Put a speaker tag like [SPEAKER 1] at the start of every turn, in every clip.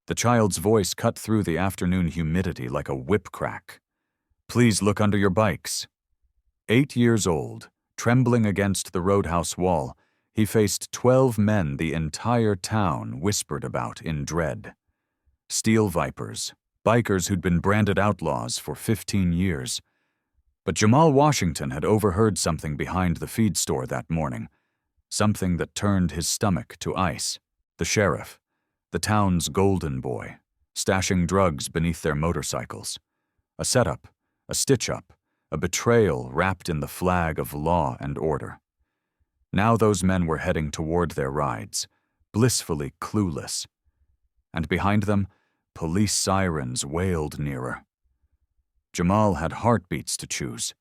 [SPEAKER 1] The child's voice cut through the afternoon humidity like a whip crack. "Please look under your bikes." 8 years old, trembling against the roadhouse wall, he faced 12 men the entire town whispered about in dread. Steel vipers, bikers who'd been branded outlaws for 15 years. But Jamal Washington had overheard something behind the feed store that morning, something that turned his stomach to ice. The sheriff, the town's golden boy, stashing drugs beneath their motorcycles. A setup, a stitch-up, a betrayal wrapped in the flag of law and order. Now those men were heading toward their rides, blissfully clueless. And behind them, police sirens wailed nearer. Jamal had heartbeats to choose.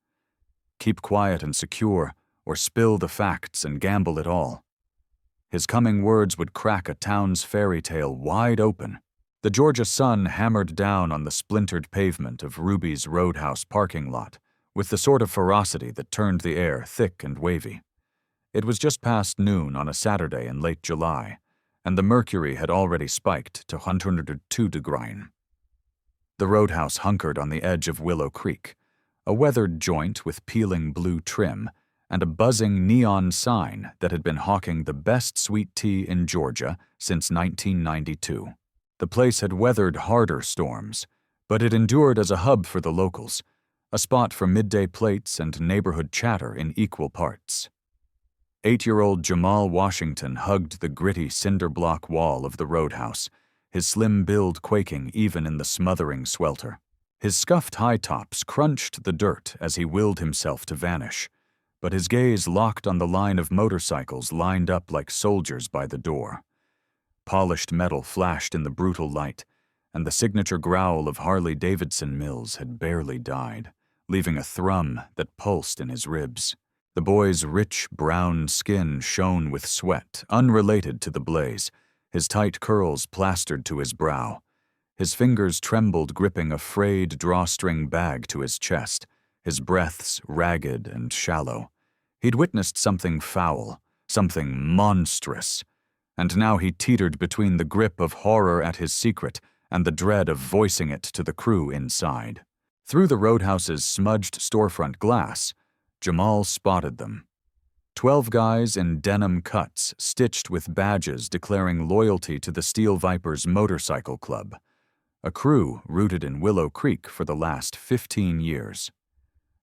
[SPEAKER 1] Keep quiet and secure, or spill the facts and gamble it all. His coming words would crack a town's fairy tale wide open. The Georgia sun hammered down on the splintered pavement of Ruby's Roadhouse parking lot with the sort of ferocity that turned the air thick and wavy. It was just past noon on a Saturday in late July, and the mercury had already spiked to 102 degrees. The Roadhouse hunkered on the edge of Willow Creek, a weathered joint with peeling blue trim and a buzzing neon sign that had been hawking the best sweet tea in Georgia since 1992. The place had weathered harder storms, but it endured as a hub for the locals, a spot for midday plates and neighborhood chatter in equal parts. 8-year-old Jamal Washington hugged the gritty cinder block wall of the Roadhouse, his slim build quaking even in the smothering swelter. His scuffed high tops crunched the dirt as he willed himself to vanish, but his gaze locked on the line of motorcycles lined up like soldiers by the door. Polished metal flashed in the brutal light, and the signature growl of Harley-Davidson mills had barely died, leaving a thrum that pulsed in his ribs. The boy's rich brown skin shone with sweat, unrelated to the blaze, his tight curls plastered to his brow. His fingers trembled gripping a frayed drawstring bag to his chest, his breaths ragged and shallow. He'd witnessed something foul, something monstrous, and now he teetered between the grip of horror at his secret and the dread of voicing it to the crew inside. Through the Roadhouse's smudged storefront glass, Jamal spotted them. 12 guys in denim cuts stitched with badges declaring loyalty to the Steel Vipers Motorcycle Club, a crew rooted in Willow Creek for the last 15 years.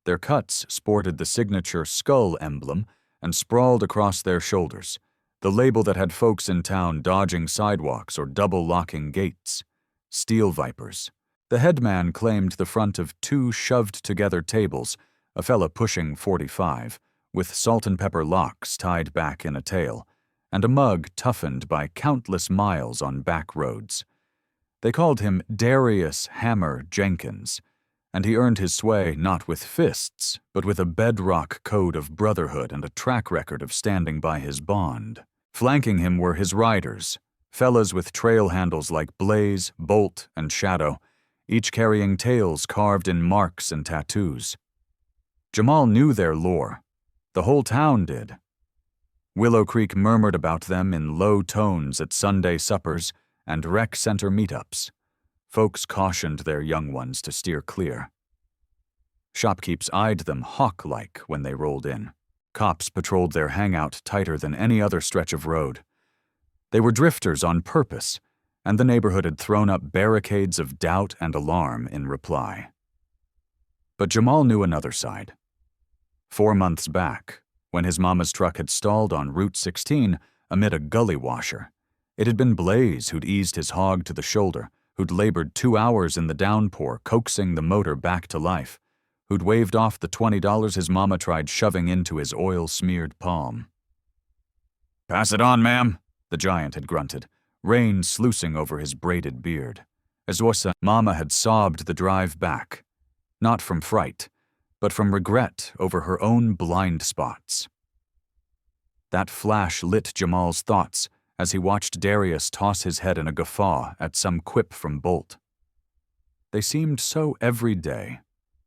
[SPEAKER 1] Their cuts sported the signature skull emblem and sprawled across their shoulders, the label that had folks in town dodging sidewalks or double-locking gates. Steel Vipers. The headman claimed the front of 2 shoved-together tables, a fella pushing 45, with salt and pepper locks tied back in a tail, and a mug toughened by countless miles on back roads. They called him Darius Hammer Jenkins, and he earned his sway not with fists, but with a bedrock code of brotherhood and a track record of standing by his bond. Flanking him were his riders, fellas with trail handles like Blaze, Bolt, and Shadow, each carrying tails carved in marks and tattoos. Jamal knew their lore. The whole town did. Willow Creek murmured about them in low tones at Sunday suppers and rec center meetups. Folks cautioned their young ones to steer clear. Shopkeepers eyed them hawk-like when they rolled in. Cops patrolled their hangout tighter than any other stretch of road. They were drifters on purpose, and the neighborhood had thrown up barricades of doubt and alarm in reply. But Jamal knew another side. 4 months back, when his mama's truck had stalled on Route 16 amid a gully washer, it had been Blaze who'd eased his hog to the shoulder, who'd labored 2 hours in the downpour coaxing the motor back to life, who'd waved off the $20 his mama tried shoving into his oil-smeared palm. "Pass it on, ma'am," the giant had grunted, rain sluicing over his braided beard. As Mama had sobbed the drive back, not from fright, but from regret over her own blind spots. That flash lit Jamal's thoughts as he watched Darius toss his head in a guffaw at some quip from Bolt. They seemed so everyday,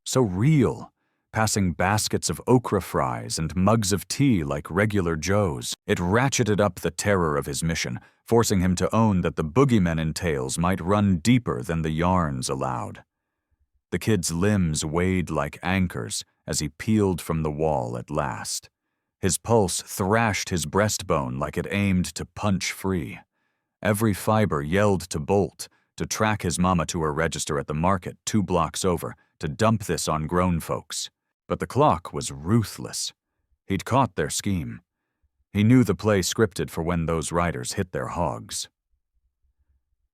[SPEAKER 1] so real, passing baskets of okra fries and mugs of tea like regular Joes. It ratcheted up the terror of his mission, forcing him to own that the boogeymen in tales might run deeper than the yarns allowed. The kid's limbs weighed like anchors as he peeled from the wall at last. His pulse thrashed his breastbone like it aimed to punch free. Every fiber yelled to bolt, to track his mama to her register at the market 2 blocks over, to dump this on grown folks. But the clock was ruthless. He'd caught their scheme. He knew the play scripted for when those riders hit their hogs.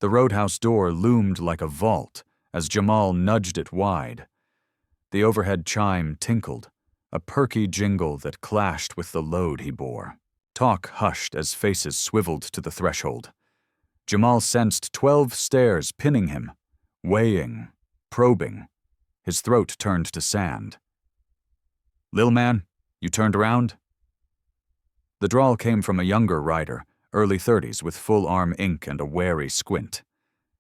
[SPEAKER 1] The roadhouse door loomed like a vault as Jamal nudged it wide. The overhead chime tinkled, a perky jingle that clashed with the load he bore. Talk hushed as faces swiveled to the threshold. Jamal sensed 12 stares pinning him, weighing, probing. His throat turned to sand. "Lil man, you turned around?" The drawl came from a younger rider, early 30s with full-arm ink and a wary squint.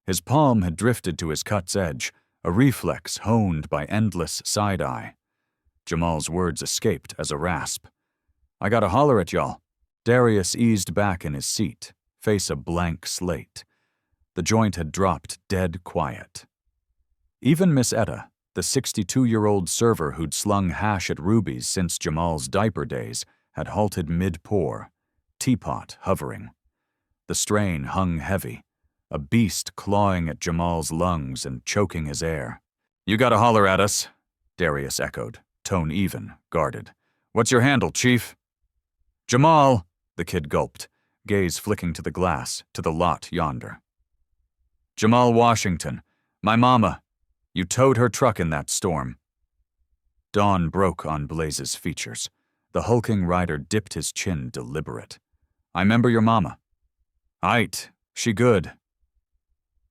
[SPEAKER 1] His palm had drifted to his cut's edge, a reflex honed by endless side-eye. Jamal's words escaped as a rasp. "I gotta holler at y'all." Darius eased back in his seat, face a blank slate. The joint had dropped dead quiet. Even Miss Etta, the 62-year-old server who'd slung hash at Ruby's since Jamal's diaper days, had halted mid-pour, teapot hovering. The strain hung heavy, a beast clawing at Jamal's lungs and choking his air. "You gotta holler at us," Darius echoed, tone even, guarded. "What's your handle, Chief?" "Jamal," the kid gulped, gaze flicking to the glass, to the lot yonder. "Jamal Washington, my mama. You towed her truck in that storm." Dawn broke on Blaze's features. The hulking rider dipped his chin deliberate. "I 'member your mama." "Aight, she good."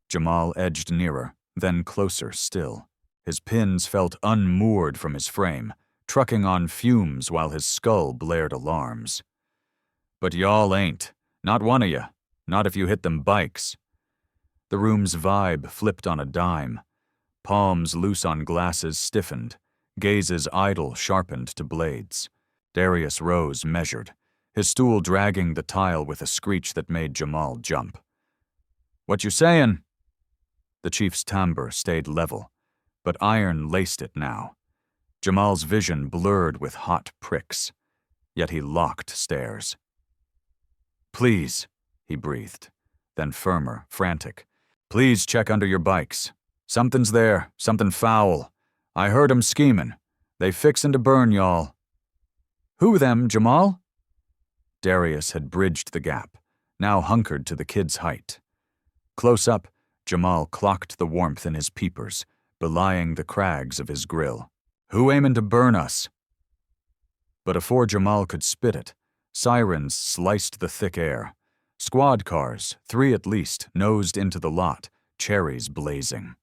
[SPEAKER 1] Jamal edged nearer, then closer still. His pins felt unmoored from his frame, trucking on fumes while his skull blared alarms. "But y'all ain't. Not one of ya. Not if you hit them bikes." The room's vibe flipped on a dime. Palms loose on glasses stiffened, gazes idle sharpened to blades. Darius rose measured, his stool dragging the tile with a screech that made Jamal jump. "What you sayin'?" The chief's timbre stayed level, but iron laced it now. Jamal's vision blurred with hot pricks, yet he locked stares. "Please," he breathed, then firmer, frantic. "Please check under your bikes. Something's there, something foul. I heard 'em schemin'. They fixin' to burn y'all." "Who them, Jamal?" Darius had bridged the gap, now hunkered to the kid's height. Close up, Jamal clocked the warmth in his peepers, belying the crags of his grill. "Who aimin' to burn us?" But afore Jamal could spit it, sirens sliced the thick air. Squad cars, 3 at least, nosed into the lot, cherries blazing.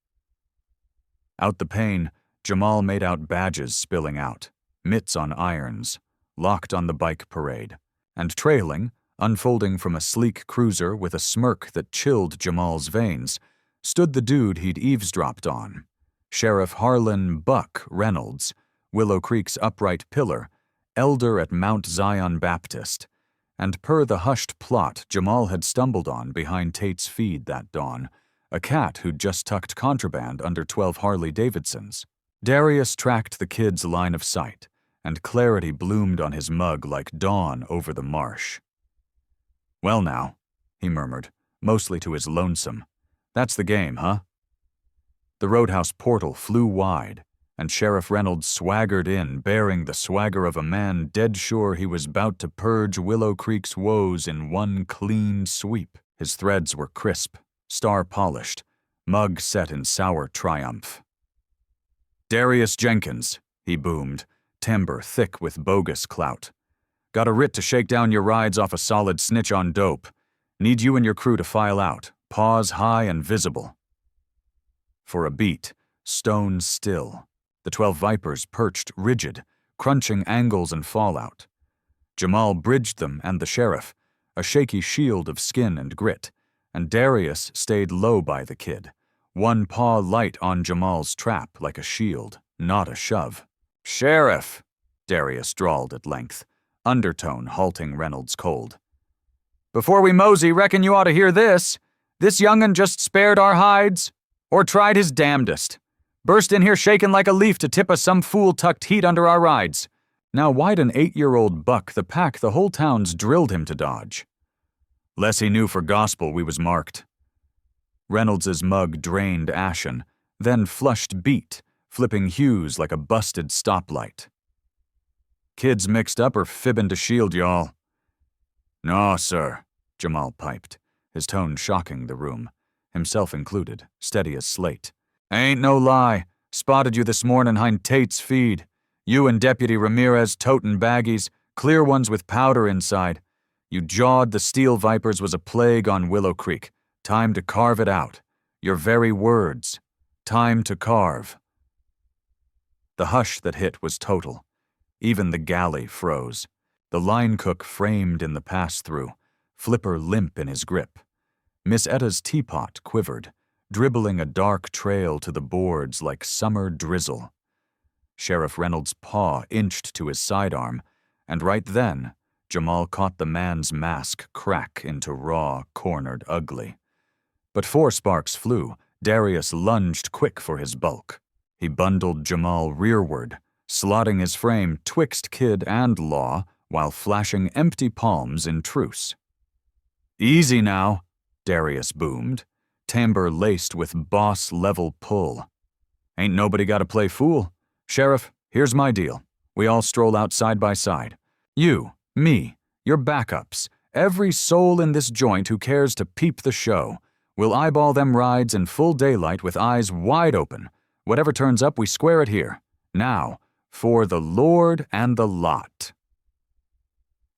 [SPEAKER 1] Out the pane, Jamal made out badges spilling out, mitts on irons, locked on the bike parade, and trailing, unfolding from a sleek cruiser with a smirk that chilled Jamal's veins, stood the dude he'd eavesdropped on, Sheriff Harlan "Buck" Reynolds, Willow Creek's upright pillar, elder at Mount Zion Baptist, and per the hushed plot Jamal had stumbled on behind Tate's feed that dawn, a cat who'd just tucked contraband under 12 Harley-Davidsons. Darius tracked the kid's line of sight, and clarity bloomed on his mug like dawn over the marsh. "Well now," he murmured, mostly to his lonesome. "That's the game, huh?" The roadhouse portal flew wide, and Sheriff Reynolds swaggered in, bearing the swagger of a man dead sure he was about to purge Willow Creek's woes in one clean sweep. His threads were crisp, star-polished, mug set in sour triumph. "Darius Jenkins," he boomed, timbre thick with bogus clout. "Got a writ to shake down your rides off a solid snitch on dope. Need you and your crew to file out, paws high and visible." For a beat, stone still, the 12 Vipers perched rigid, crunching angles and fallout. Jamal bridged them and the sheriff, a shaky shield of skin and grit, and Darius stayed low by the kid, one paw light on Jamal's trap like a shield, not a shove. Sheriff, Darius drawled at length, undertone halting Reynolds cold. Before we mosey, reckon you ought to hear this. This young'un just spared our hides, or tried his damnedest. Burst in here shaking like a leaf to tip us some fool tucked heat under our rides. Now why'd an 8-year-old buck the pack the whole town's drilled him to dodge? Less he knew for gospel we was marked. Reynolds's mug drained ashen, then flushed beet, flipping hues like a busted stoplight. Kids mixed up or fibbing to shield y'all. No, sir, Jamal piped, his tone shocking the room, himself included, steady as slate. Ain't no lie. Spotted you this mornin' hind Tate's feed. You and Deputy Ramirez totin' baggies, clear ones with powder inside. You jawed the steel vipers was a plague on Willow Creek. Time to carve it out. Your very words. Time to carve. The hush that hit was total. Even the galley froze. The line cook framed in the pass-through, flipper limp in his grip. Miss Etta's teapot quivered, dribbling a dark trail to the boards like summer drizzle. Sheriff Reynolds' paw inched to his sidearm, and right then, Jamal caught the man's mask crack into raw, cornered ugly. But 4 sparks flew, Darius lunged quick for his bulk. He bundled Jamal rearward, slotting his frame twixt kid and law while flashing empty palms in truce. Easy now, Darius boomed, timbre laced with boss-level pull. Ain't nobody gotta play fool. Sheriff, here's my deal. We all stroll out side by side. You, me, your backups, every soul in this joint who cares to peep the show. We'll eyeball them rides in full daylight with eyes wide open. Whatever turns up, we square it here. Now, for the Lord and the lot.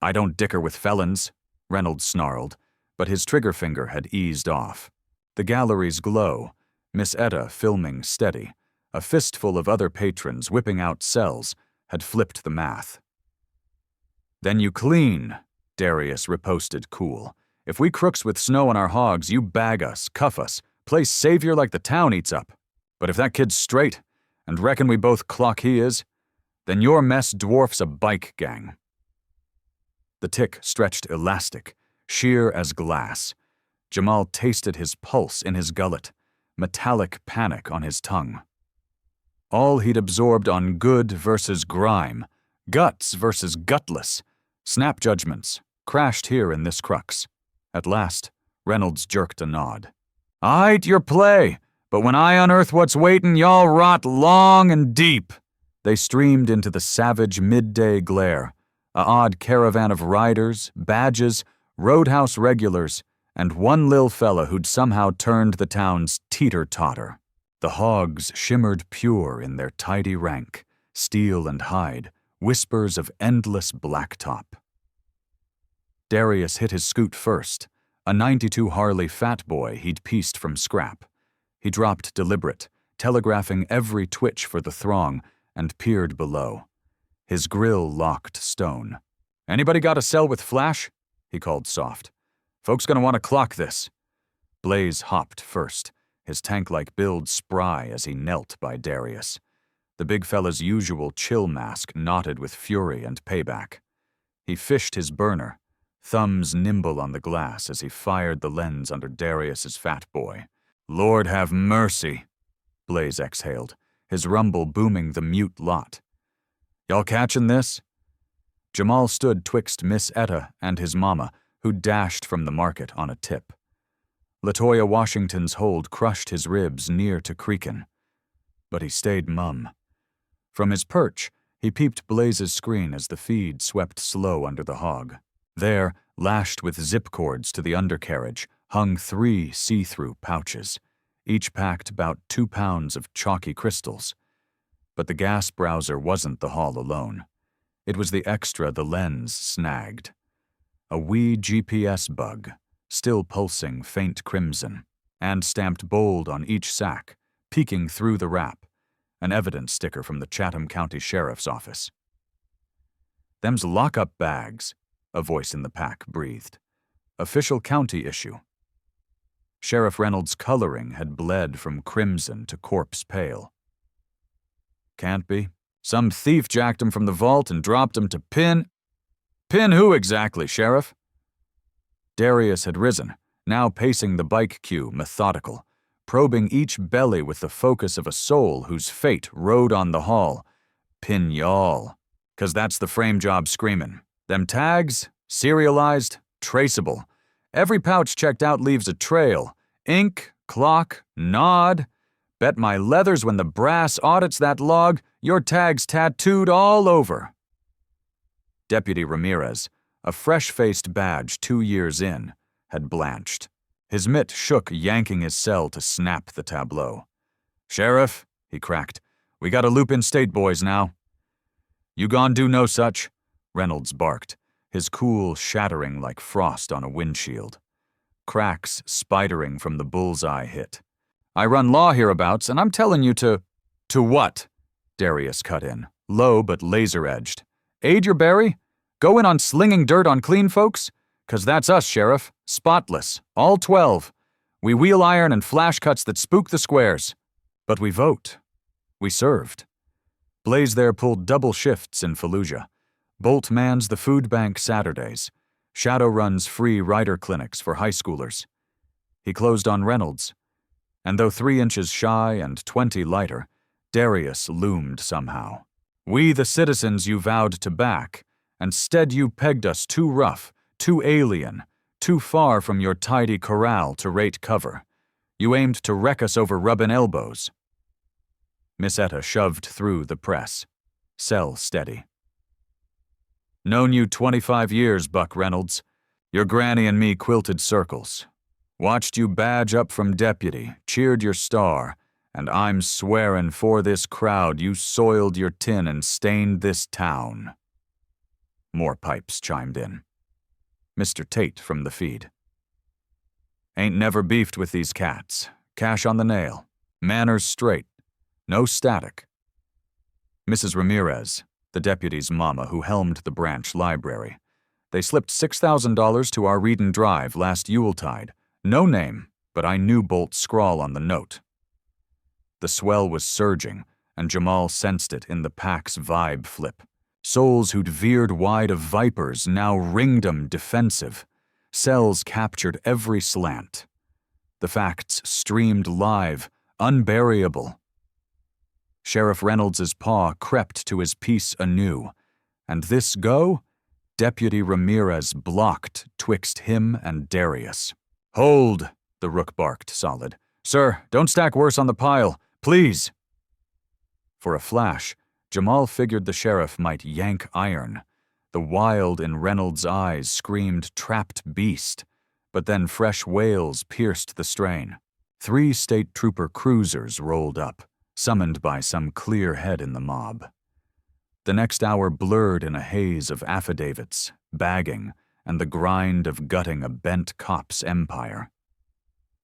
[SPEAKER 1] I don't dicker with felons, Reynolds snarled, but his trigger finger had eased off. The gallery's glow, Miss Etta filming steady, a fistful of other patrons whipping out cells, had flipped the math. Then you clean, Darius riposted cool. If we crooks with snow on our hogs, you bag us, cuff us, play savior like the town eats up. But if that kid's straight, and reckon we both clock he is, then your mess dwarfs a bike gang. The tick stretched elastic, sheer as glass. Jamal tasted his pulse in his gullet, metallic panic on his tongue. All he'd absorbed on good versus grime, guts versus gutless, snap judgments, crashed here in this crux. At last, Reynolds jerked a nod. Aight, your play, but when I unearth what's waitin', y'all rot long and deep. They streamed into the savage midday glare, a odd caravan of riders, badges, roadhouse regulars, and one lil fella who'd somehow turned the town's teeter-totter. The hogs shimmered pure in their tidy rank, steel and hide, whispers of endless blacktop. Darius hit his scoot first, a '92 Harley fat boy he'd pieced from scrap. He dropped deliberate, telegraphing every twitch for the throng, and peered below. His grill locked stone. Anybody got a cell with flash? He called soft. Folks gonna want to clock this. Blaze hopped first, his tank-like build spry as he knelt by Darius. The big fella's usual chill mask knotted with fury and payback. He fished his burner, thumbs nimble on the glass as he fired the lens under Darius's fat boy. Lord have mercy, Blaze exhaled, his rumble booming the mute lot. Y'all catchin' this? Jamal stood twixt Miss Etta and his mama, who dashed from the market on a tip. LaToya Washington's hold crushed his ribs near to creakin'. But he stayed mum. From his perch, he peeped Blaze's screen as the feed swept slow under the hog. There, lashed with zip cords to the undercarriage, hung 3 see-through pouches, each packed about 2 pounds of chalky crystals. But the gas browser wasn't the haul alone. It was the extra the lens snagged. A wee GPS bug, still pulsing faint crimson, and stamped bold on each sack, peeking through the wrap, an evidence sticker from the Chatham County Sheriff's Office. Them's lock-up bags, a voice in the pack breathed. Official county issue. Sheriff Reynolds' coloring had bled from crimson to corpse pale. Can't be, Some thief jacked him from the vault and dropped him to pin. Pin who exactly, Sheriff? Darius had risen, now pacing the bike queue, methodical, probing each belly with the focus of a soul whose fate rode on the haul. Pin y'all. 'Cause that's the frame job screamin'. Them tags, serialized, traceable. Every pouch checked out leaves a trail. Ink, clock, nod. Bet my leathers when the brass audits that log, your tag's tattooed all over. Deputy Ramirez, a fresh-faced badge 2 years in, had blanched. His mitt shook, yanking his cell to snap the tableau. "Sheriff," he cracked, "we got a loop in state boys now." "You gon' do no such," Reynolds barked, his cool shattering like frost on a windshield. Cracks spidering from the bullseye hit. "I run law hereabouts, and I'm telling you to—" "To what?" Darius cut in, low but laser-edged. "Aid your Barry? Go in on slinging dirt on clean folks? 'Cause that's us, Sheriff. Spotless. All 12. We wheel iron and flash cuts that spook the squares. But we vote. We served." Blaze there pulled double shifts in Fallujah. Bolt mans the food bank Saturdays. Shadow runs free rider clinics for high schoolers. He closed on Reynolds. And though 3 inches shy and 20 lighter, Darius loomed somehow. "We the citizens you vowed to back, and 'stead you pegged us too rough, too alien, too far from your tidy corral to rate cover. You aimed to wreck us over rubbin' elbows." Miss Etta shoved through the press. Cell steady. "Known you 25 years, Buck Reynolds. Your granny and me quilted circles. Watched you badge up from deputy, cheered your star, and I'm swearin' for this crowd you soiled your tin and stained this town." More pipes chimed in. Mr. Tate from the feed. "Ain't never beefed with these cats. Cash on the nail. Manners straight. No static." Mrs. Ramirez, the deputy's mama who helmed the branch library. "They slipped $6,000 to our Reedon Drive last Yuletide. No name, but I knew Bolt's scrawl on the note." The swell was surging, and Jamal sensed it in the pack's vibe flip. Souls who'd veered wide of vipers now ringed 'em defensive. Cells captured every slant. The facts streamed live, unburyable. Sheriff Reynolds's paw crept to his piece anew, and this go, Deputy Ramirez blocked twixt him and Darius. "Hold," the rook barked solid. "Sir, don't stack worse on the pile, please." For a flash, Jamal figured the sheriff might yank iron. The wild in Reynolds' eyes screamed trapped beast, but then fresh wails pierced the strain. 3 state trooper cruisers rolled up, summoned by some clear head in the mob. The next hour blurred in a haze of affidavits, bagging, and the grind of gutting a bent cop's empire.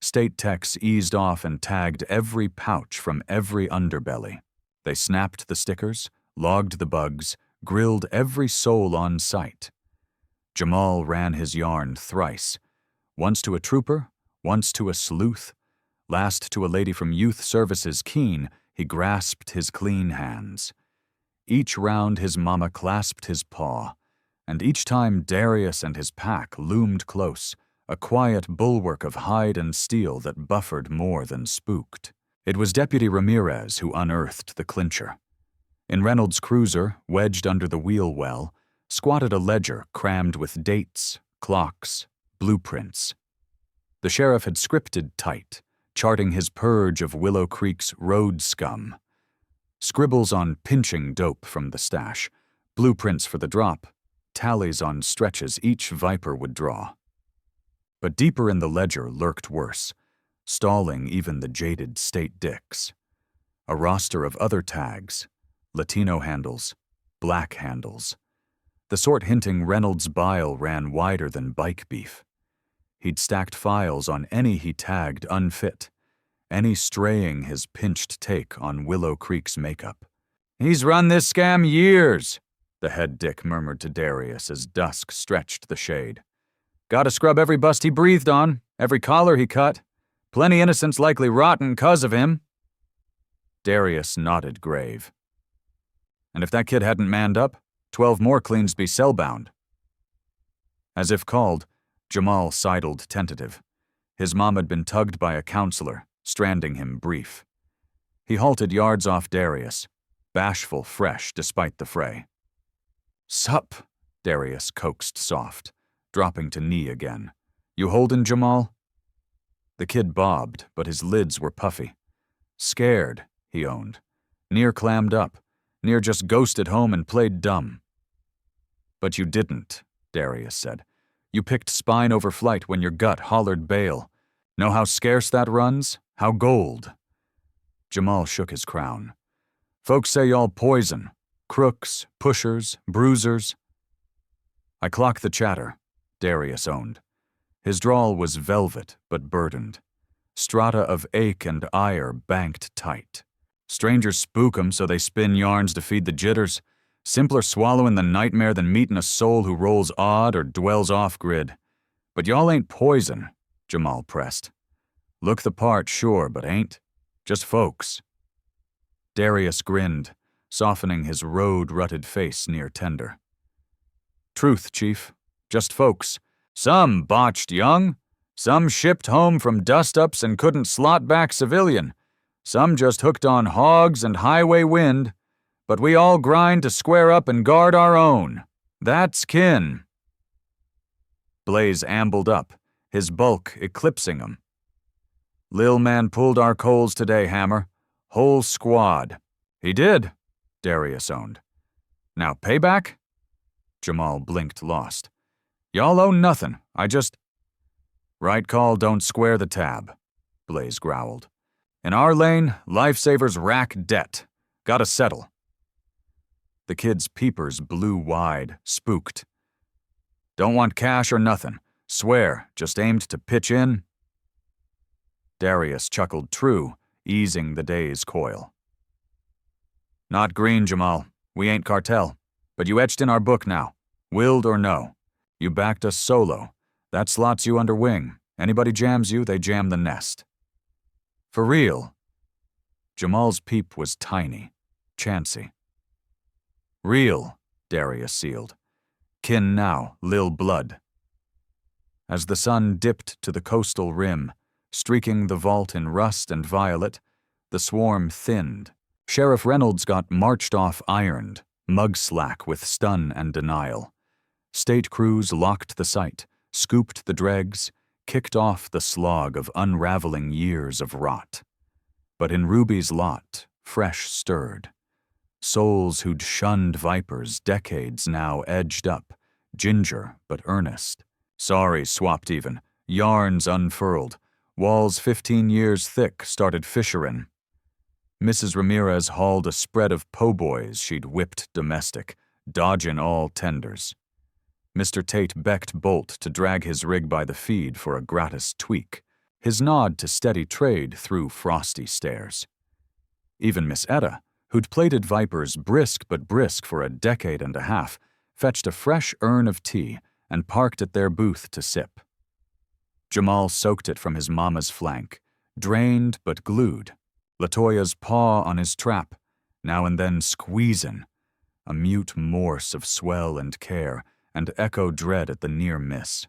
[SPEAKER 1] State techs eased off and tagged every pouch from every underbelly. They snapped the stickers, logged the bugs, grilled every soul on site. Jamal ran his yarn thrice, once to a trooper, once to a sleuth. Last to a lady from Youth Services Keene, he grasped his clean hands. Each round his mama clasped his paw, and each time Darius and his pack loomed close, a quiet bulwark of hide and steel that buffered more than spooked. It was Deputy Ramirez who unearthed the clincher. In Reynolds' cruiser, wedged under the wheel well, squatted a ledger crammed with dates, clocks, blueprints. The sheriff had scripted tight, charting his purge of Willow Creek's road scum. Scribbles on pinching dope from the stash, blueprints for the drop, tallies on stretches each viper would draw. But deeper in the ledger lurked worse, stalling even the jaded state dicks. A roster of other tags, Latino handles, black handles. The sort hinting Reynolds' bile ran wider than bike beef. He'd stacked files on any he tagged unfit, any straying his pinched take on Willow Creek's makeup. "He's run this scam years," the head dick murmured to Darius as dusk stretched the shade. "Gotta scrub every bust he breathed on, every collar he cut. Plenty innocents likely rotten 'cause of him." Darius nodded grave. And if that kid hadn't manned up, 12 more cleans be cell-bound. As if called, Jamal sidled tentative. His mom had been tugged by a counselor, stranding him brief. He halted yards off Darius, bashful fresh despite the fray. "Sup," Darius coaxed soft, dropping to knee again. "You holdin', Jamal?" The kid bobbed, but his lids were puffy. "Scared," he owned. "Near clammed up. Near just ghosted home and played dumb." "But you didn't," Darius said. "You picked spine over flight when your gut hollered bail. Know how scarce that runs? How gold?" Jamal shook his crown. "Folks say y'all poison. Crooks, pushers, bruisers." "I clock the chatter," Darius owned. His drawl was velvet but burdened. Strata of ache and ire banked tight. Strangers spook 'em so they spin yarns to feed the jitters. Simpler swallowing the nightmare than meeting a soul who rolls odd or dwells off-grid. "But y'all ain't poison," Jamal pressed. "Look the part, sure, but ain't. Just folks." Darius grinned, softening his road-rutted face near tender. "Truth, Chief. Just folks. Some botched young. Some shipped home from dust-ups and couldn't slot back civilian. Some just hooked on hogs and highway wind. But we all grind to square up and guard our own. That's kin." Blaze ambled up, his bulk eclipsing him. "Lil man pulled our coals today, Hammer. Whole squad." "He did," Darius owned. "Now payback?" Jamal blinked lost. "Y'all owe nothing. I just—" "Right call don't square the tab," Blaze growled. "In our lane, lifesavers rack debt. Gotta settle." The kid's peepers blew wide, spooked. "Don't want cash or nothing. Swear, just aimed to pitch in." Darius chuckled true, easing the day's coil. "Not green, Jamal. We ain't cartel. But you etched in our book now. Willed or no. You backed us solo. That slots you under wing. Anybody jams you, they jam the nest." "For real?" Jamal's peep was tiny, chancy. "Real," Darius sealed. "Kin now, Lil blood." As the sun dipped to the coastal rim, streaking the vault in rust and violet, the swarm thinned. Sheriff Reynolds got marched off ironed, mug-slack with stun and denial. State crews locked the site, scooped the dregs, kicked off the slog of unraveling years of rot. But in Ruby's lot, fresh stirred. Souls who'd shunned vipers decades now edged up, ginger but earnest. Sorry swapped even, yarns unfurled, walls 15 years thick started fisherin'. Mrs. Ramirez hauled a spread of po-boys she'd whipped domestic, dodgin' all tenders. Mr. Tate becked Bolt to drag his rig by the feed for a gratis tweak, his nod to steady trade through frosty stares. Even Miss Etta, who'd plated vipers brisk for a decade and a half, fetched a fresh urn of tea and parked at their booth to sip. Jamal soaked it from his mama's flank, drained but glued, LaToya's paw on his trap, now and then squeezin', a mute morse of swell and care, and echo dread at the near miss.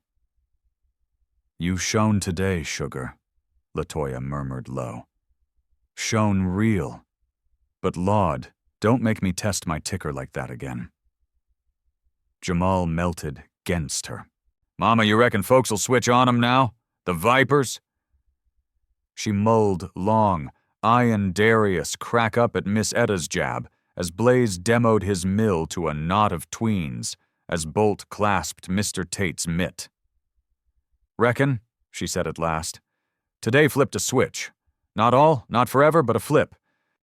[SPEAKER 1] "You shone today, sugar," LaToya murmured low. "Shone real. But Lord, don't make me test my ticker like that again." Jamal melted 'gainst her. "Mama, you reckon folks'll switch on 'em now? The vipers?" She mulled long, eyeing Darius crack up at Miss Etta's jab as Blaze demoed his mill to a knot of tweens as Bolt clasped Mr. Tate's mitt. "Reckon," she said at last. "Today flipped a switch. Not all, not forever, but a flip.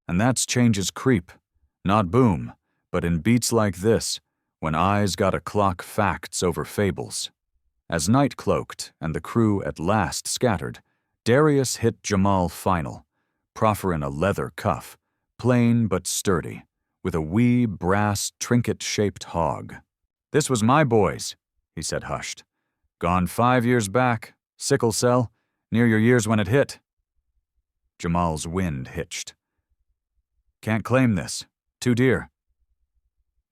[SPEAKER 1] And that's change's creep. Not boom, but in beats like this, when eyes gotta clock facts over fables." As night cloaked and the crew at last scattered, Darius hit Jamal final, profferin' a leather cuff, plain but sturdy, with a wee brass trinket-shaped hog. "This was my boys," he said hushed. "Gone 5 years back, sickle cell, near your years when it hit." Jamal's wind hitched. "Can't claim this. Too dear."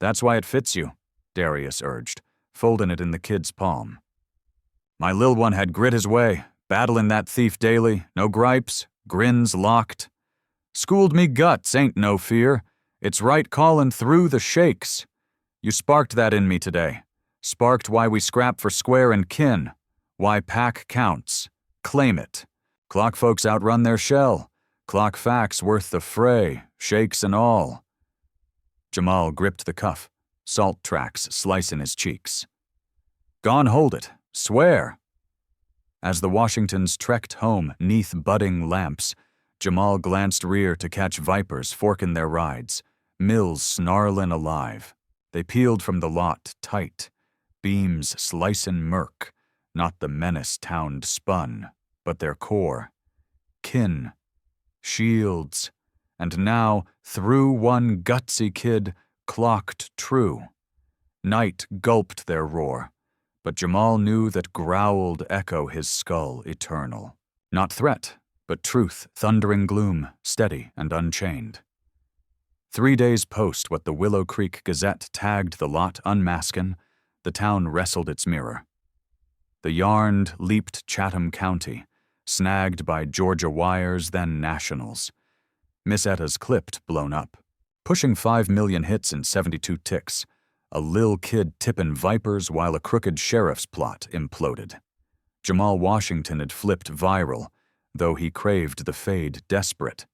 [SPEAKER 1] That's why it fits you, Darius urged, folding it in the kid's palm. My lil one had grit his way, battling that thief daily, no gripes, grins locked. Schooled me guts, ain't no fear. It's right callin' through the shakes. You sparked that in me today. Sparked why we scrap for square and kin. Why pack counts. Claim it. Clock folks outrun their shell. Clock facts worth the fray, shakes and all. Jamal gripped the cuff, salt tracks slicing his cheeks. Gone hold it, swear. As the Washingtons trekked home neath budding lamps, Jamal glanced rear to catch vipers forkin' their rides, mills snarlin' alive. They peeled from the lot tight, beams slicin' murk, not the menace towned spun, but their core. Kin, shields, and now, through one gutsy kid, clocked true. Night gulped their roar, but Jamal knew that growled echo his skull eternal. Not threat, but truth, thundering gloom, steady and unchained. 3 days post what the Willow Creek Gazette tagged the lot unmaskin', the town wrestled its mirror. The yarned leaped Chatham County, snagged by Georgia wires, then nationals. Miss Etta's clipped blown up, pushing 5 million hits in 72 ticks, a lil kid tippin' vipers while a crooked sheriff's plot imploded. Jamal Washington had flipped viral, though he craved the fade desperate.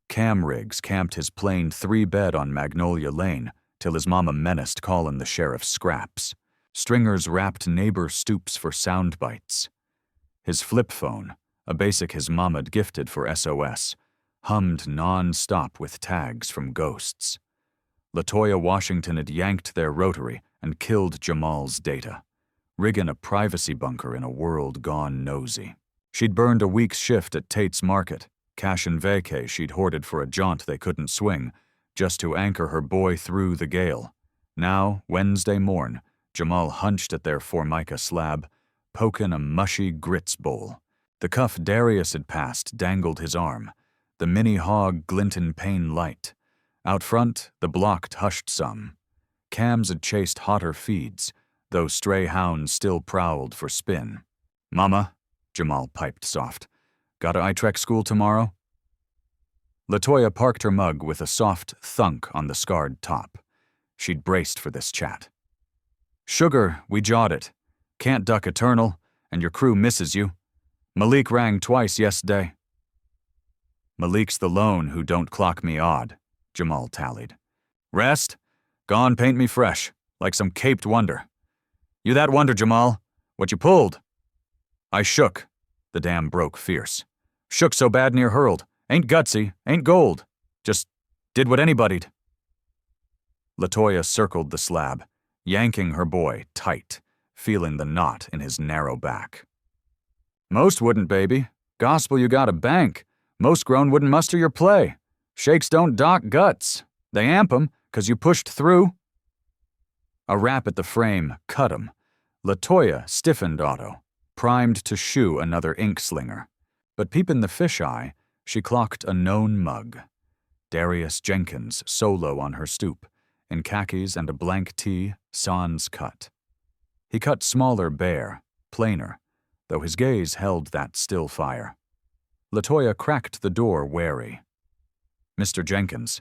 [SPEAKER 1] Cam rigs camped his plain 3-bed on Magnolia Lane till his mama menaced callin' the sheriff scraps. Stringers wrapped neighbor stoops for sound bites. His flip phone, a basic his mama'd gifted for SOS, hummed non-stop with tags from ghosts. LaToya Washington had yanked their rotary and killed Jamal's data, riggin' a privacy bunker in a world gone nosy. She'd burned a week's shift at Tate's Market, cash and vacay she'd hoarded for a jaunt they couldn't swing, just to anchor her boy through the gale. Now, Wednesday morn, Jamal hunched at their Formica slab, pokin' a mushy grits bowl. The cuff Darius had passed dangled his arm, the mini hog glintin' pain light. Out front, the blocked hushed some. Cams had chased hotter feeds, though stray hounds still prowled for spin. Mama, Jamal piped soft, got to ITREC school tomorrow? LaToya parked her mug with a soft thunk on the scarred top. She'd braced for this chat. Sugar, we jawed it. Can't duck eternal, and your crew misses you. Malik rang twice yesterday. Malik's the lone who don't clock me odd, Jamal tallied. Rest? Gone paint me fresh, like some caped wonder. You that wonder, Jamal? What you pulled? I shook. The dam broke fierce. Shook so bad near hurled. Ain't gutsy, ain't gold. Just did what anybody'd. LaToya circled the slab, yanking her boy tight, feeling the knot in his narrow back. Most wouldn't, baby. Gospel you got a bank. Most grown wouldn't muster your play. Shakes don't dock guts. They amp 'em, 'cause you pushed through. A rap at the frame cut 'em. LaToya stiffened Otto, primed to shoe another ink slinger. But peepin' the fisheye, she clocked a known mug. Darius Jenkins solo on her stoop, in khakis and a blank tee, sans cut. He cut smaller bare, plainer, though his gaze held that still fire. LaToya cracked the door wary. Mr. Jenkins.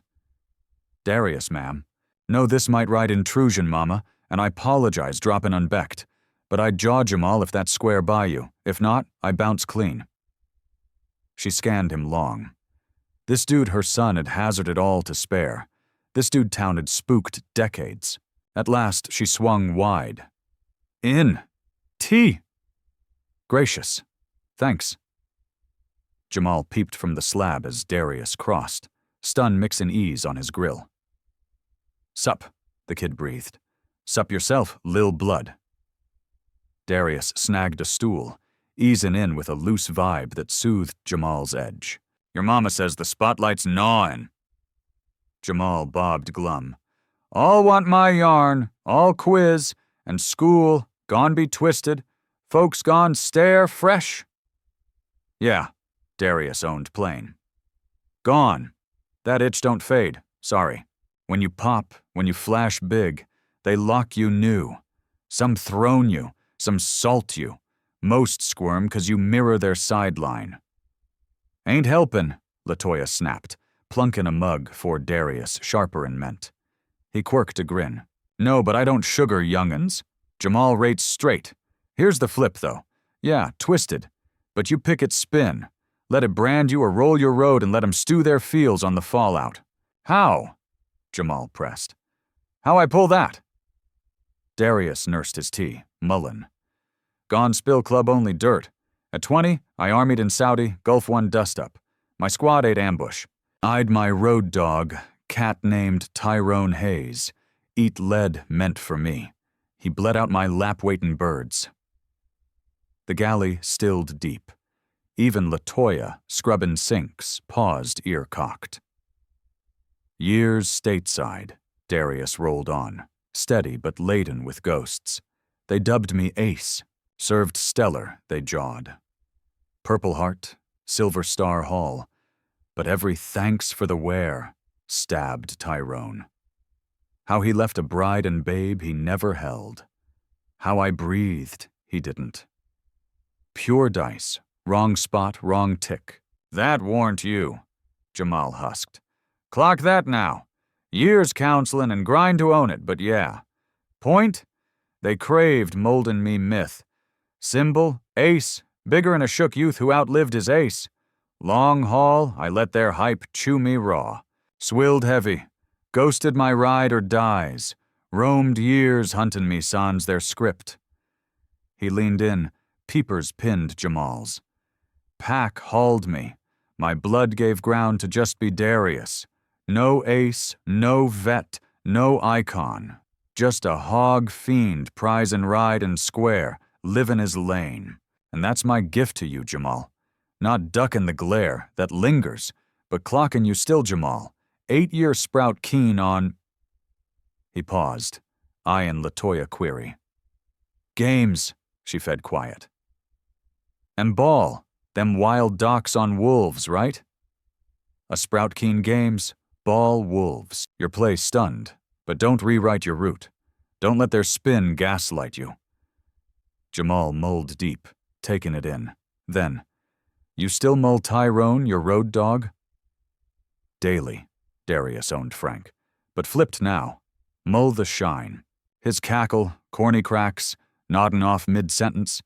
[SPEAKER 1] Darius, ma'am. Know this might ride intrusion, mama, and I apologize droppin' unbecked, but I'd jaw Jamal if that's square by you. If not, I bounce clean. She scanned him long. This dude her son had hazarded all to spare. This dude town had spooked decades. At last, she swung wide. In. Tea. Gracious. Thanks. Jamal peeped from the slab as Darius crossed, stun mixin' ease on his grill. Sup, the kid breathed. Sup yourself, lil blood. Darius snagged a stool, easin' in with a loose vibe that soothed Jamal's edge. Your mama says the spotlight's gnawin'. Jamal bobbed glum. All want my yarn, all quiz, and school, gone be twisted, folks gone stare fresh. Yeah, Darius owned plain. Gone. That itch don't fade, sorry. When you pop, When you flash big, they lock you new. Some throne you, some salt you. Most squirm 'cause you mirror their sideline. Ain't helpin', Latoya snapped, plunkin' a mug for Darius, sharper in mint. He quirked a grin. No, but I don't sugar young'uns. Jamal rates straight. Here's the flip, though. Yeah, twisted. But you pick it spin. Let it brand you or roll your road and let 'em stew their feels on the fallout. How? Jamal pressed. How I pull that? Darius nursed his tea, mullin. Gone spill club only dirt. At 20, I armied in Saudi, Gulf 1 dust-up. My squad ate ambush. Eyed my road dog, cat named Tyrone Hayes. Eat lead meant for me. He bled out my lap-waitin' birds. The galley stilled deep. Even Latoya, scrubbin' sinks, paused ear-cocked. Years stateside, Darius rolled on, steady but laden with ghosts. They dubbed me Ace. Served stellar, they jawed. Purple Heart, Silver Star Hall, but every thanks for the wear, stabbed Tyrone. How he left a bride and babe he never held. How I breathed, he didn't. Pure dice, wrong spot, wrong tick. That warn't you, Jamal husked. Clock that now. Years counselin' and grind to own it, but yeah. Point? They craved moldin' me myth. Symbol, ace, bigger'n a shook youth who outlived his ace. Long haul, I let their hype chew me raw. Swilled heavy, ghosted my ride or dies. Roamed years huntin' me sans their script. He leaned in, peepers pinned Jamal's. Pack hauled me. My blood gave ground to just be Darius. No ace, no vet, no icon. Just a hog fiend prizin' ride and square, livin' his lane. And that's my gift to you, Jamal. Not duckin' the glare that lingers, but clockin' you still, Jamal. 8-year sprout keen on... He paused, eyeing Latoya query. Games, she fed quiet. And ball, them wild docks on wolves, right? A sprout keen games, ball wolves. Your play stunned, but don't rewrite your route. Don't let their spin gaslight you. Jamal mulled deep, taking it in. Then, you still mull Tyrone, your road dog? Daily, Darius owned frank, but flipped now. Mull the shine. His cackle, corny cracks, noddin' off mid-sentence.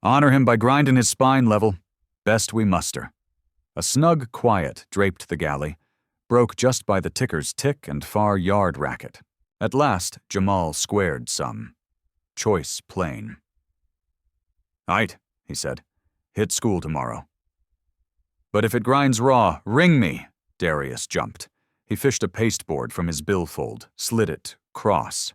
[SPEAKER 1] Honor him by grindin' his spine level. Best we muster. A snug quiet draped the galley, broke just by the ticker's tick and far yard racket. At last, Jamal squared some. Choice plain. Aight, he said. Hit school tomorrow. But if it grinds raw, ring me, Darius jumped. He fished a pasteboard from his billfold, slid it, cross.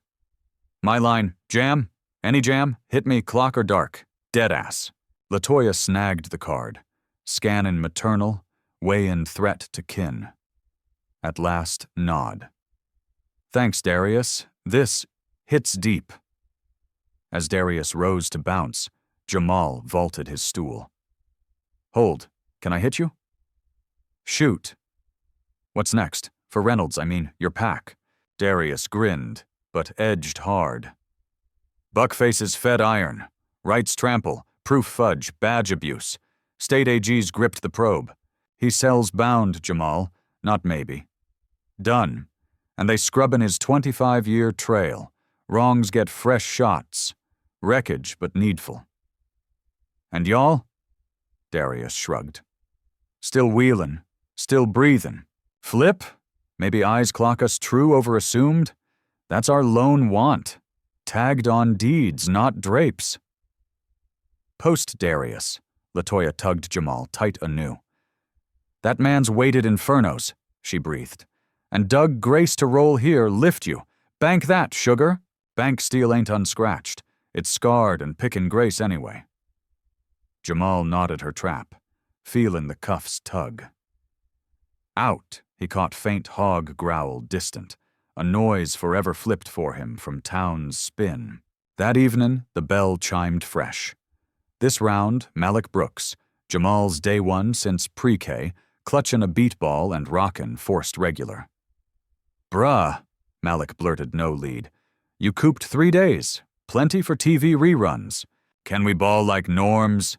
[SPEAKER 1] My line, jam? Any jam? Hit me, clock or dark. Deadass. Latoya snagged the card. Scannin' maternal, weighin' threat to kin. At last, nod. Thanks, Darius. This hits deep. As Darius rose to bounce, Jamal vaulted his stool. Hold. Can I hit you? Shoot. What's next? For Reynolds, I mean, your pack. Darius grinned, but edged hard. Buckface's fed iron. Rights trample, proof fudge, badge abuse. State AG's gripped the probe. He sells bound, Jamal, not maybe. Done. And they scrubbin' his 25-year trail. Wrongs get fresh shots. Wreckage, but needful. And y'all? Darius shrugged. Still wheelin', still breathin'. Flip? Maybe eyes clock us true over assumed? That's our lone want. Tagged on deeds, not drapes. Post Darius, Latoya tugged Jamal tight anew. That man's waited infernos, she breathed. And dug grace to roll here, lift you. Bank that, sugar. Bank steel ain't unscratched. It's scarred and pickin' grace anyway. Jamal nodded her trap, feelin' the cuffs tug. Out, he caught faint hog growl distant, a noise forever flipped for him from town's spin. That evening, the bell chimed fresh. This round, Malik Brooks, Jamal's day one since pre-K, clutchin' a beat ball and rockin' forced regular. Bruh, Malik blurted no lead. You cooped 3 days. Plenty for TV reruns. Can we ball like norms?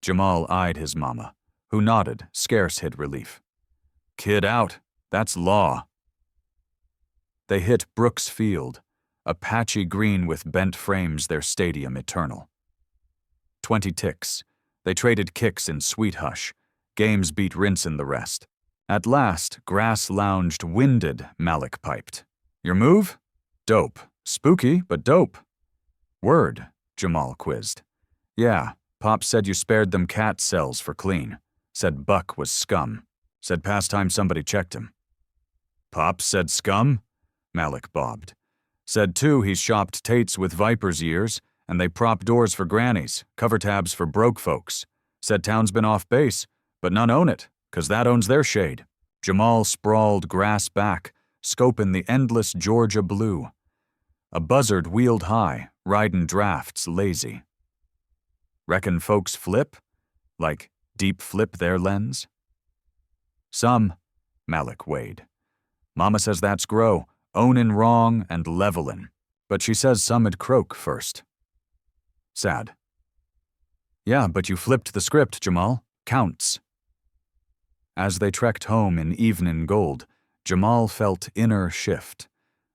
[SPEAKER 1] Jamal eyed his mama, who nodded, scarce hid relief. Kid out. That's law. They hit Brooks Field, a patchy green with bent frames, their stadium eternal. 20 ticks. They traded kicks in sweet hush. Games beat rinse in the rest. At last, grass lounged winded, Malik piped. Your move? Dope. Spooky, but dope. Word, Jamal quizzed. Yeah, Pop said you spared them cat cells for clean. Said Buck was scum. Said past time somebody checked him. Pop said scum? Malik bobbed. Said too he's shopped Tates with Viper's ears, and they prop doors for grannies, cover tabs for broke folks. Said town's been off base, but none own it, 'cause that owns their shade. Jamal sprawled grass back, scoping the endless Georgia blue. A buzzard wheeled high, ridin' drafts lazy. Reckon folks flip? Like deep flip their lens? Some, Malik weighed. Mama says that's grow, ownin' wrong and levelin', but she says some'd croak first. Sad. Yeah, but you flipped the script, Jamal. Counts. As they trekked home in evening gold, Jamal felt inner shift.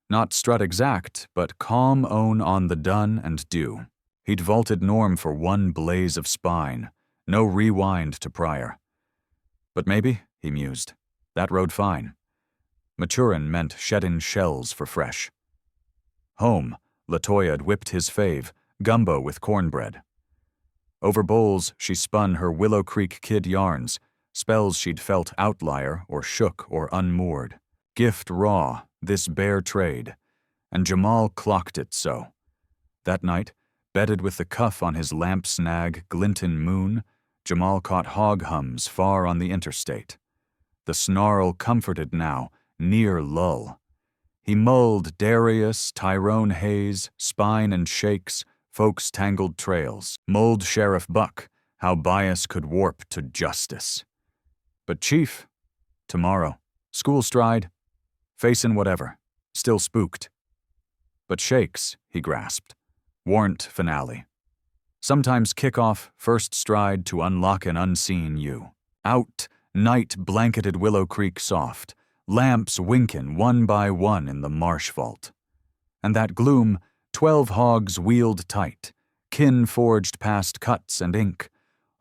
[SPEAKER 1] Not strut exact, but calm own on the done and do. He'd vaulted norm for one blaze of spine, no rewind to prior. But maybe, he mused, that rode fine. Maturin meant shedding shells for fresh. Home, Latoya'd whipped his fave, gumbo with cornbread. Over bowls, she spun her Willow Creek kid yarns, spells she'd felt outlier or shook or unmoored. Gift raw, this bare trade, and Jamal clocked it so. That night, bedded with the cuff on his lamp snag, glintin' moon, Jamal caught hog hums far on the interstate. The snarl comforted now, near lull. He mulled Darius, Tyrone Hayes, spine and shakes, folks' tangled trails, mulled Sheriff Buck, how bias could warp to justice. But Chief, tomorrow, school stride, facin' whatever, still spooked. But shakes, he grasped, warrant finale. Sometimes kickoff, first stride to unlock an unseen you. Out, night blanketed Willow Creek soft, lamps winkin' one by one in the marsh vault. And that gloom, 12 hogs wheeled tight, kin forged past cuts and ink,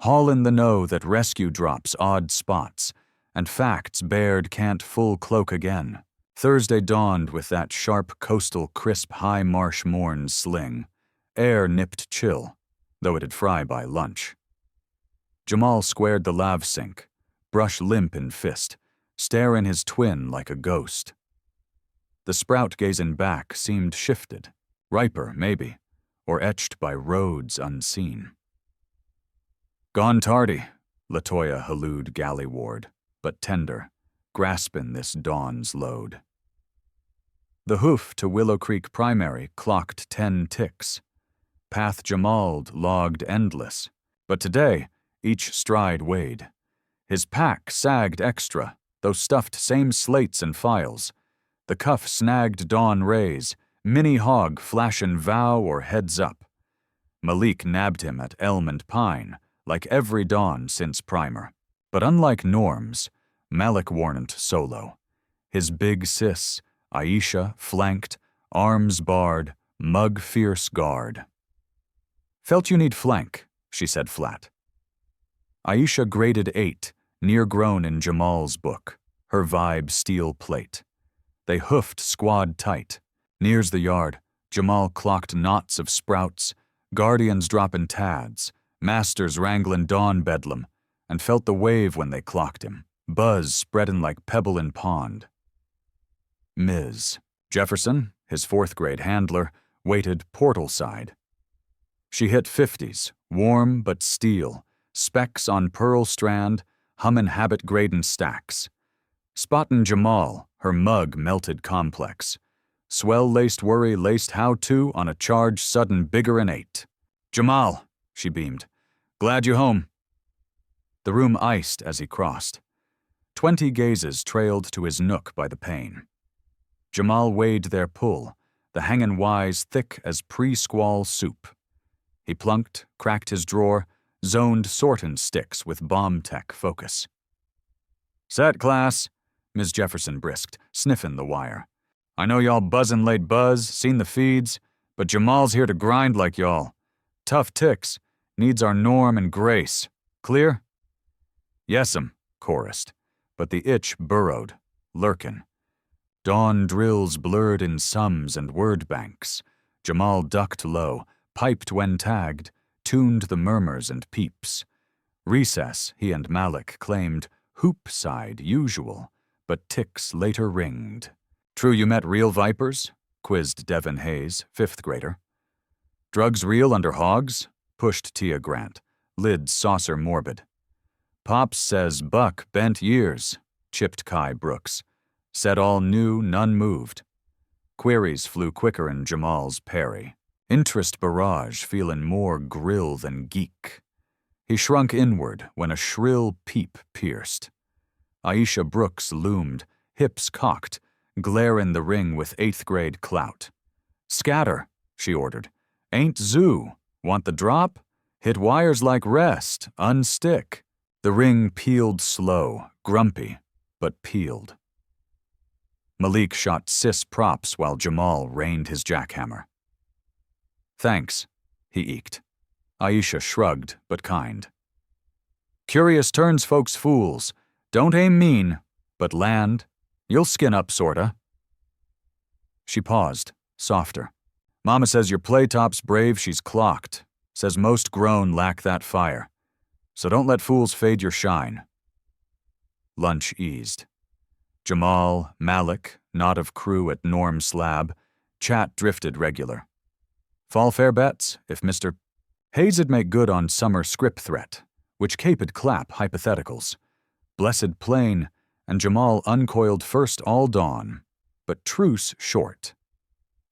[SPEAKER 1] haulin' the know that rescue drops odd spots, and facts bared can't full cloak again. Thursday dawned with that sharp coastal crisp high marsh morn sling. Air nipped chill, though it'd fry by lunch. Jamal squared the lav sink, brush limp in fist, starin' his twin like a ghost. The sprout gazin' back seemed shifted, riper maybe, or etched by roads unseen. Gone tardy, Latoya hallooed galley-ward, but tender, graspin' this dawn's load. The hoof to Willow Creek Primary clocked 10 ticks. Path Jamal'd logged endless, but today each stride weighed. His pack sagged extra, though stuffed same slates and files. The cuff snagged dawn rays, mini hog flashin' vow or heads up. Malik nabbed him at elm and pine, like every dawn since primer. But unlike norms, Malik warn't solo. His big sis, Aisha, flanked, arms barred, mug fierce guard. Felt you need flank, she said flat. Aisha graded 8, near grown in Jamal's book, her vibe steel plate. They hoofed squad tight. Near's the yard, Jamal clocked knots of sprouts, guardians droppin' tads, masters wranglin' dawn bedlam, and felt the wave when they clocked him, buzz spreadin' like pebble in pond. Ms. Jefferson, his 4th grade handler, waited portal side. She hit 50s, warm but steel, specks on pearl strand, hummin' habit gradin' stacks. Spottin' Jamal, her mug melted complex. Swell-laced worry laced how-to on a charge sudden bigger'n 8. Jamal, she beamed. Glad you home. The room iced as he crossed. 20 gazes trailed to his nook by the pane. Jamal weighed their pull, the hangin' wise thick as pre-squall soup. He plunked, cracked his drawer, zoned sortin' sticks with bomb tech focus. "Set, class," Ms. Jefferson brisked, sniffin' the wire. "I know y'all buzzin' late buzz, seen the feeds, but Jamal's here to grind like y'all. Tough ticks, needs our norm and grace. Clear?" "Yes'm," chorused, but the itch burrowed, lurkin'. Dawn drills blurred in sums and word banks. Jamal ducked low, piped when tagged, tuned the murmurs and peeps. Recess, he and Malik claimed, hoop side usual, but ticks later ringed. "True you met real vipers?" quizzed Devin Hayes, 5th grader. "Drugs real under hogs?" pushed Tia Grant, lids saucer morbid. "Pops says Buck bent years," chipped Kai Brooks. Said all knew, none moved. Queries flew quicker in Jamal's parry. Interest barrage feelin' more grill than geek. He shrunk inward when a shrill peep pierced. Aisha Brooks loomed, hips cocked, glarin' the ring with 8th grade clout. "Scatter," she ordered. "Ain't zoo. Want the drop? Hit wires like rest, unstick." The ring peeled slow, grumpy, but peeled. Malik shot cis props while Jamal rained his jackhammer. "Thanks," he eked. Aisha shrugged, but kind. "Curious turns folks fools. Don't aim mean, but land. You'll skin up, sorta." She paused, softer. "Mama says your playtop's brave, she's clocked. Says most grown lack that fire. So don't let fools fade your shine." Lunch eased. Jamal, Malik, knot of crew at Norm's slab, chat drifted regular. Fall fair bets, if Mr. Hayes'd make good on summer script threat, which Cape'd clap hypotheticals. Blessed plain, and Jamal uncoiled first all dawn, but truce short.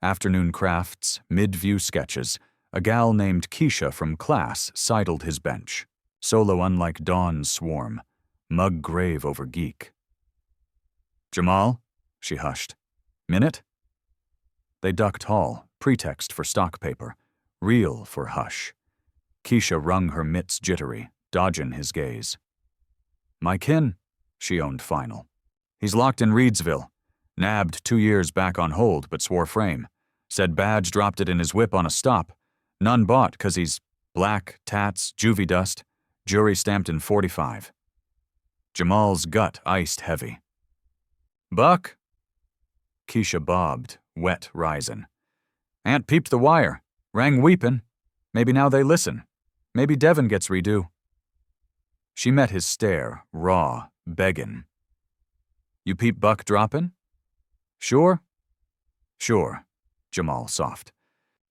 [SPEAKER 1] Afternoon crafts, mid-view sketches, a gal named Keisha from class sidled his bench, solo unlike Dawn's swarm, mug grave over geek. "Jamal?" she hushed. "Minute?" They ducked hall, pretext for stock paper, real for hush. Keisha wrung her mitts jittery, dodging his gaze. "My kin," she owned final. "He's locked in Reedsville. Nabbed 2 years back on hold, but swore frame. Said badge dropped it in his whip on a stop. None bought 'cause he's black, tats, juvie dust, jury stamped in 45. Jamal's gut iced heavy. "Buck?" Keisha bobbed, wet risin'. "Aunt peeped the wire. Rang weepin'. Maybe now they listen. Maybe Devin gets redo." She met his stare, raw, beggin'. "You peep Buck droppin'?" "Sure?" "Sure," Jamal soft.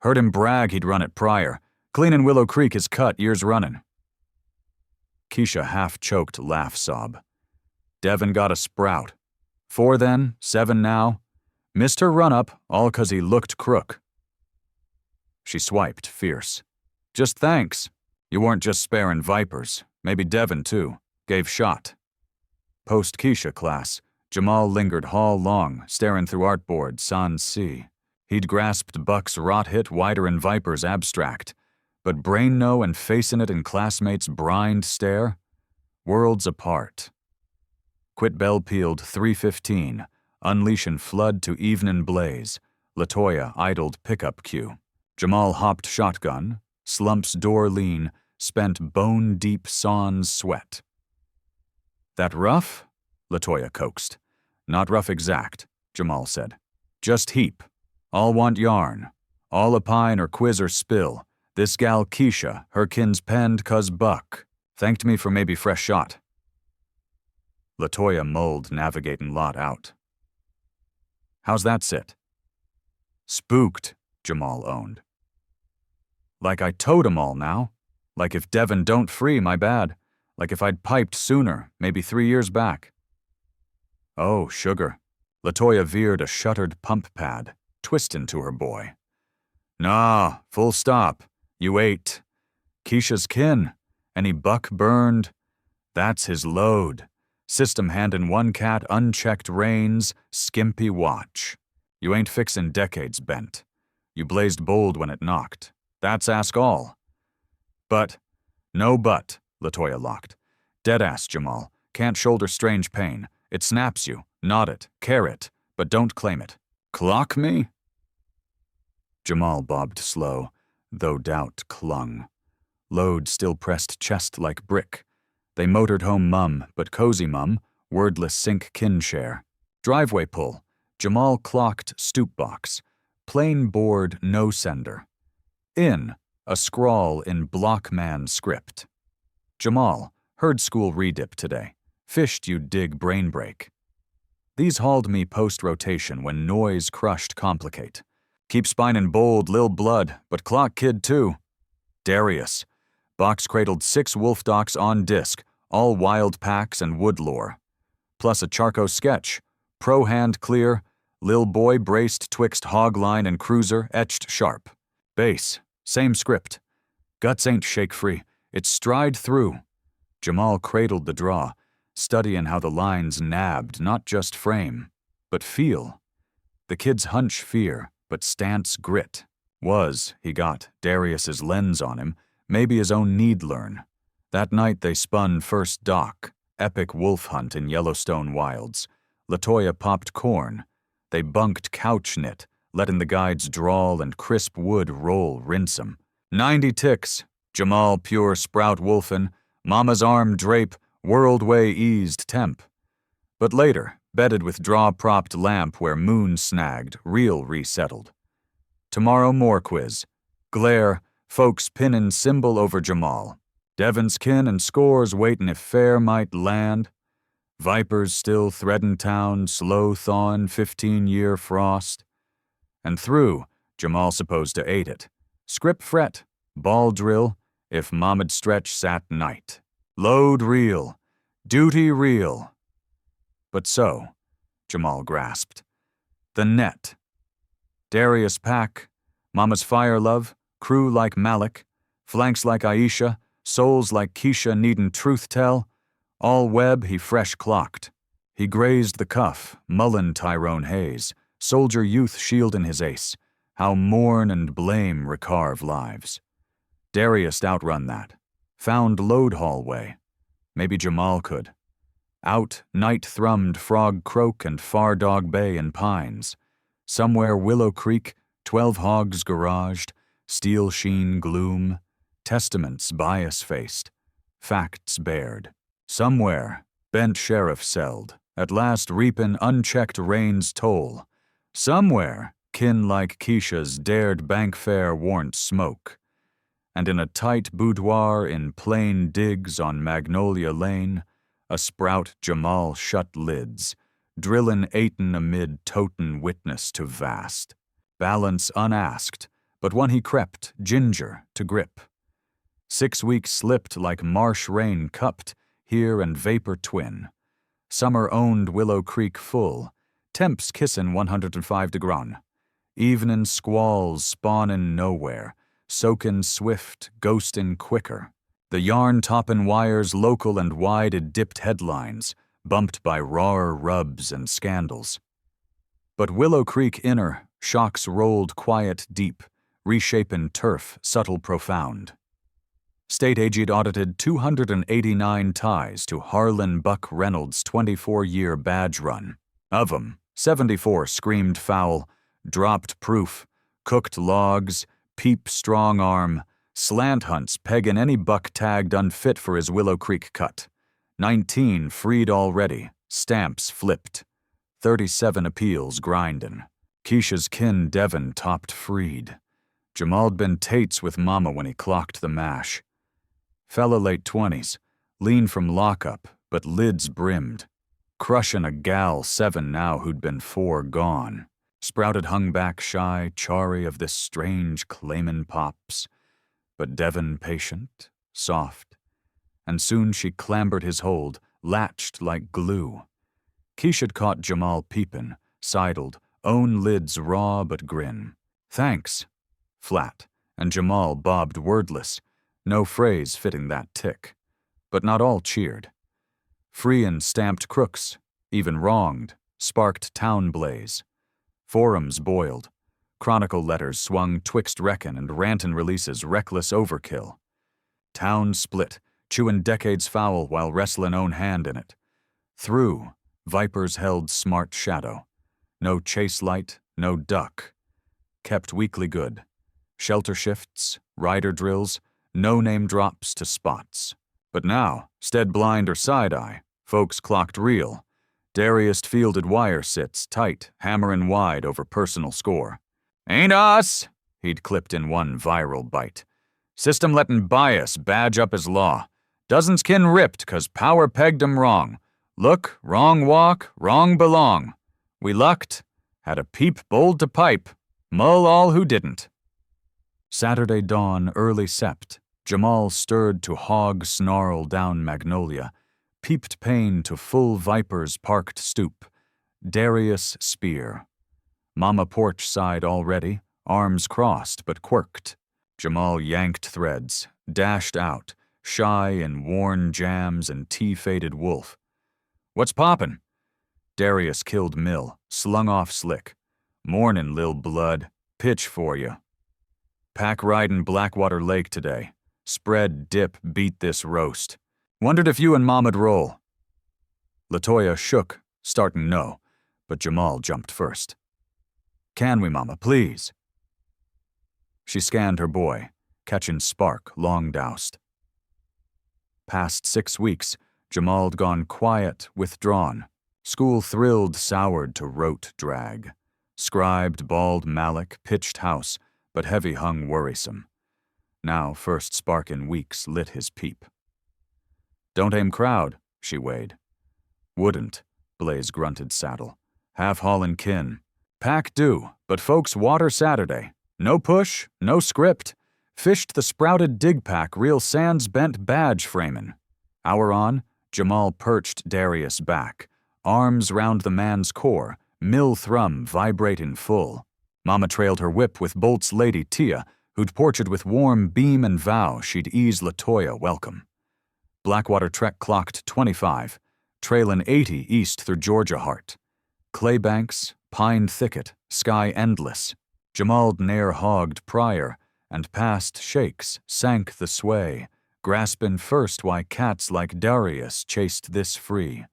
[SPEAKER 1] "Heard him brag he'd run it prior. Cleanin' Willow Creek is cut years runnin'." Keisha half-choked laugh sob. "Devin got a sprout. 4 then, 7 now. Missed her run-up, all 'cause he looked crook." She swiped, fierce. "Just thanks. You weren't just sparing vipers. Maybe Devin, too. Gave shot." Post-Keisha class, Jamal lingered hall long, staring through artboard sans see. He'd grasped Buck's rot-hit Wider'n Vipers abstract, but brain no and facing it in classmates' brined stare? Worlds apart. Quit bell peeled 3:15, unleashin' flood to evenin' blaze. Latoya idled pickup queue. Jamal hopped shotgun, slumps door lean, spent bone-deep sans sweat. "That rough?" Latoya coaxed. "Not rough exact," Jamal said. "Just heap. All want yarn. All a pine or quiz or spill. This gal Keisha, her kin's penned 'cause Buck. Thanked me for maybe fresh shot." Latoya mulled navigatin' lot out. "How's that sit?" "Spooked," Jamal owned. "Like I towed 'em all now. Like if Devin don't free, my bad. Like if I'd piped sooner, maybe 3 years back." "Oh, sugar." Latoya veered a shuttered pump pad, twistin' to her boy. "Nah, full stop. You ate. Keisha's kin. Any Buck burned? That's his load. System handin' one cat unchecked reins, skimpy watch. You ain't fixin' decades bent. You blazed bold when it knocked. That's ask all. But, no but, Latoya locked. Deadass, Jamal. Can't shoulder strange pain. It snaps you. Nod it. Care it. But don't claim it. Clock me? Jamal bobbed slow, though doubt clung. Load still pressed chest like brick. They motored home Mum, but cozy Mum, wordless sink kin share. Driveway pull. Jamal clocked stoop box. Plain board, no sender. In, a scrawl in blockman script. Jamal, heard school redip today. Fished you'd dig brain break. These hauled me post-rotation when noise crushed complicate. Keep spinin' bold, lil blood, but clock kid too. Darius. Box cradled 6 wolf docs on disc, all wild packs and wood lore. Plus a Charco sketch. Pro hand clear. Lil boy braced twixt hogline and cruiser, etched sharp. Bass. Same script. Guts ain't shake-free. It's stride through. Jamal cradled the draw, studying how the lines nabbed not just frame, but feel. The kid's hunch fear, but stance grit. Was, he got, Darius's lens on him, maybe his own need learn. That night they spun first doc, epic wolf hunt in Yellowstone wilds. Latoya popped corn. They bunked couch knit, letting the guides drawl and crisp wood roll rinse 'em. 90 ticks, Jamal pure sprout wolfin', Mama's arm drape, world way eased temp. But later, bedded with draw-propped lamp where moon snagged, real resettled. Tomorrow more quiz. Glare, folks pinnin' symbol over Jamal. Devon's kin and scores waitin' if fair might land. Vipers still threadin' town, slow thawin' 15-year frost. And through, Jamal supposed to ate it. Script fret, ball drill, if Mama'd stretch sat night. Load real, duty real. But so, Jamal grasped. The net. Darius pack, Mama's fire love, crew like Malik, flanks like Aisha, souls like Keisha needin' truth tell. All web he fresh clocked. He grazed the cuff, Mullen Tyrone Hayes, soldier youth shieldin' his ace. How mourn and blame recarve lives. Darius outrun that. Found load hallway. Maybe Jamal could. Out, night thrummed frog croak and far dog bay and pines. Somewhere Willow Creek, 12 hogs garaged, steel sheen gloom, testaments bias-faced, facts bared. Somewhere, bent sheriff celled, at last reapin' unchecked rain's toll. Somewhere, kin like Keisha's dared bank fare warrant smoke. And in a tight boudoir in plain digs on Magnolia Lane, a sprout Jamal shut lids, drillin' Aiton amid totin' witness to vast. Balance unasked, but one he crept, ginger, to grip. 6 weeks slipped like marsh rain cupped, here and vapor twin. Summer owned Willow Creek full, temps kissin' 105 degron. Evenin' squalls spawnin' nowhere, soakin' swift, ghostin' quicker. The yarn toppin' wires local and wide dipped headlines, bumped by rawer rubs and scandals. But Willow Creek inner, shocks rolled quiet deep, reshapin' turf subtle profound. State agent audited 289 ties to Harlan Buck Reynolds' 24-year badge run. Of 'em, 74 screamed foul, dropped proof, cooked logs, peep strong arm, slant hunts peggin' any buck tagged unfit for his Willow Creek cut. 19 freed already, stamps flipped. 37 appeals grindin'. Keisha's kin Devon topped freed. Jamal'd been Tates with Mama when he clocked the mash. Fella late 20s, lean from lockup, but lids brimmed. Crushin' a gal 7 now who'd been 4 gone. Sprouted hung back shy, chary of this strange claimin' pops. But Devon patient, soft. And soon she clambered his hold, latched like glue. Keisha'd caught Jamal peepin', sidled, own lids raw but grin. Thanks. Flat, and Jamal bobbed wordless, no phrase fitting that tick. But not all cheered. Freein' stamped crooks, even wronged, sparked town blaze. Forums boiled. Chronicle letters swung twixt reckon and rantin' releases reckless overkill. Town split, chewin' decades foul while wrestlin' own hand in it. Through, vipers held smart shadow. No chase light, no duck. Kept weekly good. Shelter shifts, rider drills, no name drops to spots. But now, stead blind or side-eye, folks clocked real. Darius fielded wire sits tight, hammerin' wide over personal score. "Ain't us," he'd clipped in one viral bite. "System lettin' bias badge up as law. Dozens kin ripped 'cause power pegged 'em wrong. Look, wrong walk, wrong belong. We lucked, had a peep bold to pipe, mull all who didn't." Saturday dawn early sept, Jamal stirred to hog snarl down Magnolia, peeped pain to full viper's parked stoop. Darius spear. Mama porch side already, arms crossed but quirked. Jamal yanked threads, dashed out, shy in worn jams and tea-faded wolf. "What's poppin'?" Darius killed Mill, slung off slick. "Mornin', lil' blood, pitch for you. Pack ridin' Blackwater Lake today. Spread dip beat this roast. Wondered if you and Mom'd roll." LaToya shook, startin' no, but Jamal jumped first. "Can we, Mama, please?" She scanned her boy, catchin' spark long doused. Past 6 weeks, Jamal'd gone quiet, withdrawn. School thrilled, soured to rote drag. Scribed bald Malik, pitched house, but heavy hung worrisome. Now first spark in weeks lit his peep. "Don't aim crowd," she weighed. "Wouldn't," Blaze grunted saddle. "Half haulin' kin. Pack do, but folks water Saturday. No push, no script. Fished the sprouted dig pack real sans bent badge framin'." Hour on, Jamal perched Darius back, arms round the man's core, mill thrum vibrating full. Mama trailed her whip with Bolt's lady Tia, who'd portured with warm beam and vow she'd ease LaToya welcome. Blackwater Trek clocked 25, trailin' 80 east through Georgia Heart. Clay banks, pine thicket, sky endless. Jamal'd ne'er hogged prior, and past shakes sank the sway, graspin' first why cats like Darius chased this free.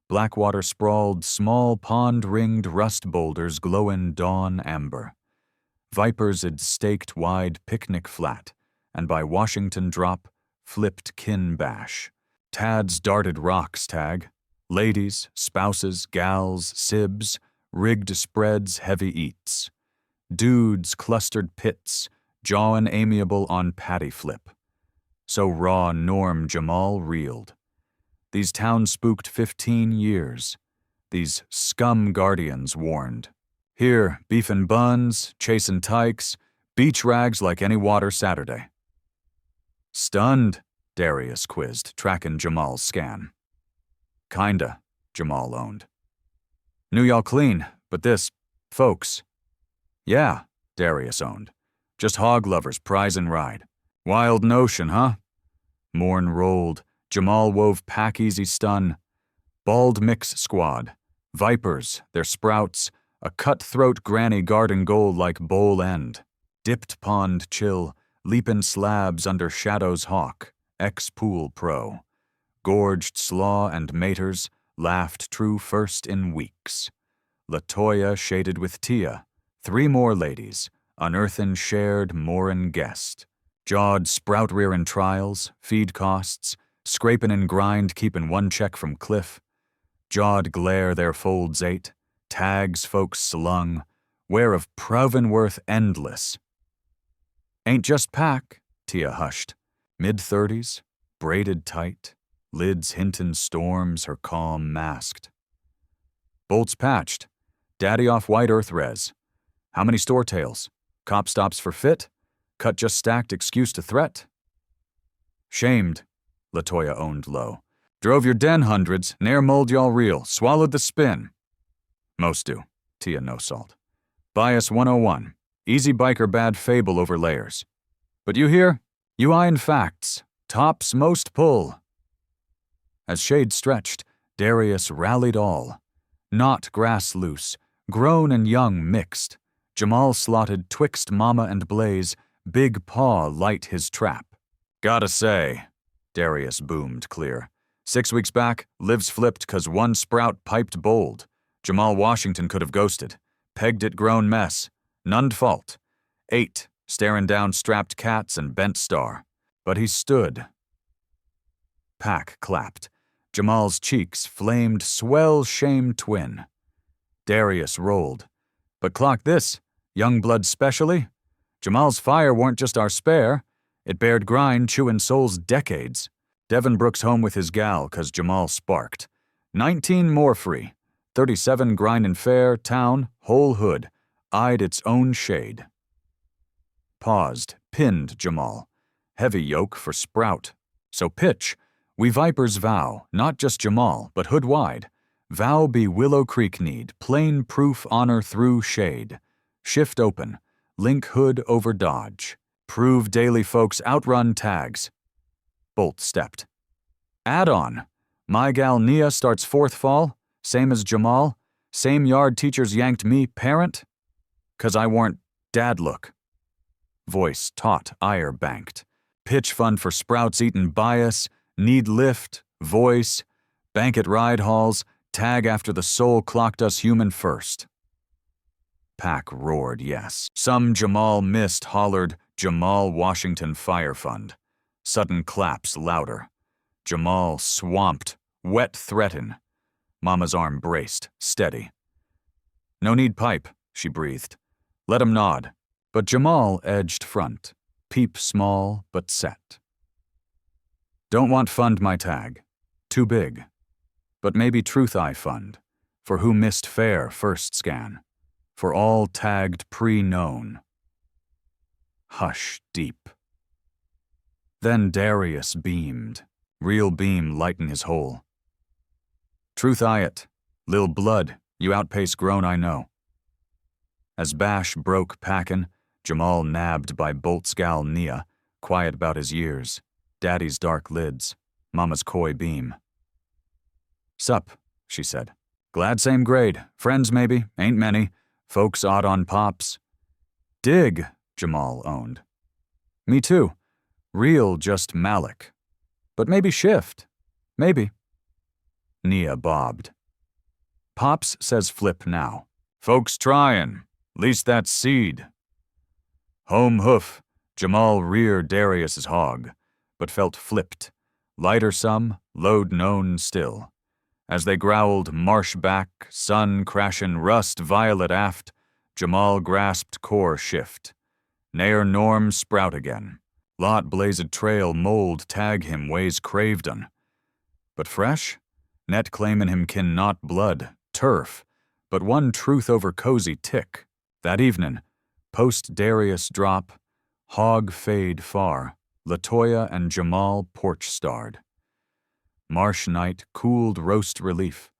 [SPEAKER 1] Blackwater sprawled small pond-ringed rust boulders glowin' dawn amber. Vipers had staked wide picnic flat, and by Washington drop, flipped kin bash. Tads darted rocks tag. Ladies, spouses, gals, sibs, rigged spreads heavy eats. Dudes clustered pits, jawin' amiable on patty flip. So raw Norm Jamal reeled. These towns spooked 15 years. These scum guardians warned. Here, beefin' buns, chasin' tykes, beach rags like any water Saturday. "Stunned?" Darius quizzed, tracking Jamal's scan. "Kinda," Jamal owned. "Knew y'all clean, but this, folks." "Yeah," Darius owned. "Just hog lovers prize and ride. Wild notion, huh?" Morn rolled. Jamal wove pack-easy stun. Bald mix squad. Vipers, their sprouts, a cutthroat granny garden goal like bowl end. Dipped pond chill, leapin' slabs under shadow's hawk, ex-pool pro. Gorged slaw and maters, laughed true first in weeks. LaToya shaded with Tia, 3 more ladies, unearthin' shared moorin' guest. Jawed sprout-rearin' trials, feed costs, scrapin' and grind keepin' one check from cliff. Jawed glare their folds 8, tags folks slung, where of provin' worth endless. "Ain't just pack," Tia hushed. Mid-30s, braided tight, lids hintin' storms her calm masked. "Bolts patched. Daddy off White Earth res. How many store tails? Cop stops for fit? Cut just stacked excuse to threat?" "Shamed," LaToya owned low. "Drove your den hundreds, ne'er mulled y'all real, swallowed the spin." "Most do," Tia no salt. "Bias 101. Easy biker bad fable over layers. But you hear? You eyein' facts. Tops most pull." As shade stretched, Darius rallied all. Not grass loose, Grown and young mixed. Jamal slotted twixt Mama and Blaze, big paw light his trap. Gotta say, Darius boomed clear. 6 weeks back, Liv's flipped 'cause one sprout piped bold. Jamal Washington could have ghosted. Pegged it grown mess. None'd fault. 8, staring down strapped cats and bent star. But he stood. Pack clapped. Jamal's cheeks flamed swell shame twin. Darius rolled. But clock this, young blood specially. Jamal's fire weren't just our spare. It bared grind chewin' souls decades. Devin Brooks home with his gal 'cause Jamal sparked. 19 more free. 37 grindin' fair, town, whole hood. Eyed its own shade. Paused, pinned Jamal. Heavy yoke for sprout. So pitch. We vipers vow, not just Jamal, but hood wide. Vow be Willow Creek need, plain proof honor through shade. Shift open, link hood over dodge. Prove daily folks outrun tags. Bolt stepped. Add on. My gal Nia starts 4th fall, same as Jamal. Same yard teachers yanked me parent. 'Cause I warn't dad look. Voice taut, ire banked. Pitch fund for sprouts eatin' bias, need lift, voice, bank at ride halls, tag after the soul clocked us human first. Pack roared yes. Some Jamal missed hollered, Jamal Washington Fire Fund. Sudden claps louder. Jamal swamped, wet threaten. Mama's arm braced, steady. No need pipe, she breathed. Let him nod. But Jamal edged front, peep small but set. Don't want fund my tag. Too big. But maybe truth I fund. For who missed fair first scan. For all tagged pre-known. Hush deep. Then Darius beamed. Real beam lighten his hole. Truth I it. Lil blood, you outpace grown I know. As Bash broke packin', Jamal nabbed by Bolt's gal Nia, quiet about his years, daddy's dark lids, mama's coy beam. Sup, she said. Glad same grade, friends maybe, ain't many, folks odd on pops. Dig, Jamal owned. Me too, real just Malik. But maybe shift, maybe. Nia bobbed. Pops says flip now. Folks tryin', least that's seed. Home hoof, Jamal reared Darius's hog, but felt flipped. Lighter some, load known still. As they growled marsh back, sun crashin' rust violet aft, Jamal grasped core shift. Ne'er norm sprout again. Lot blazed trail mold tag him ways craved un. But fresh? Net claimin' him kin not blood, turf, but one truth over cozy tick. That evenin', post Darius drop, hog fade far, Latoya and Jamal porch starred. Marsh night cooled roast relief,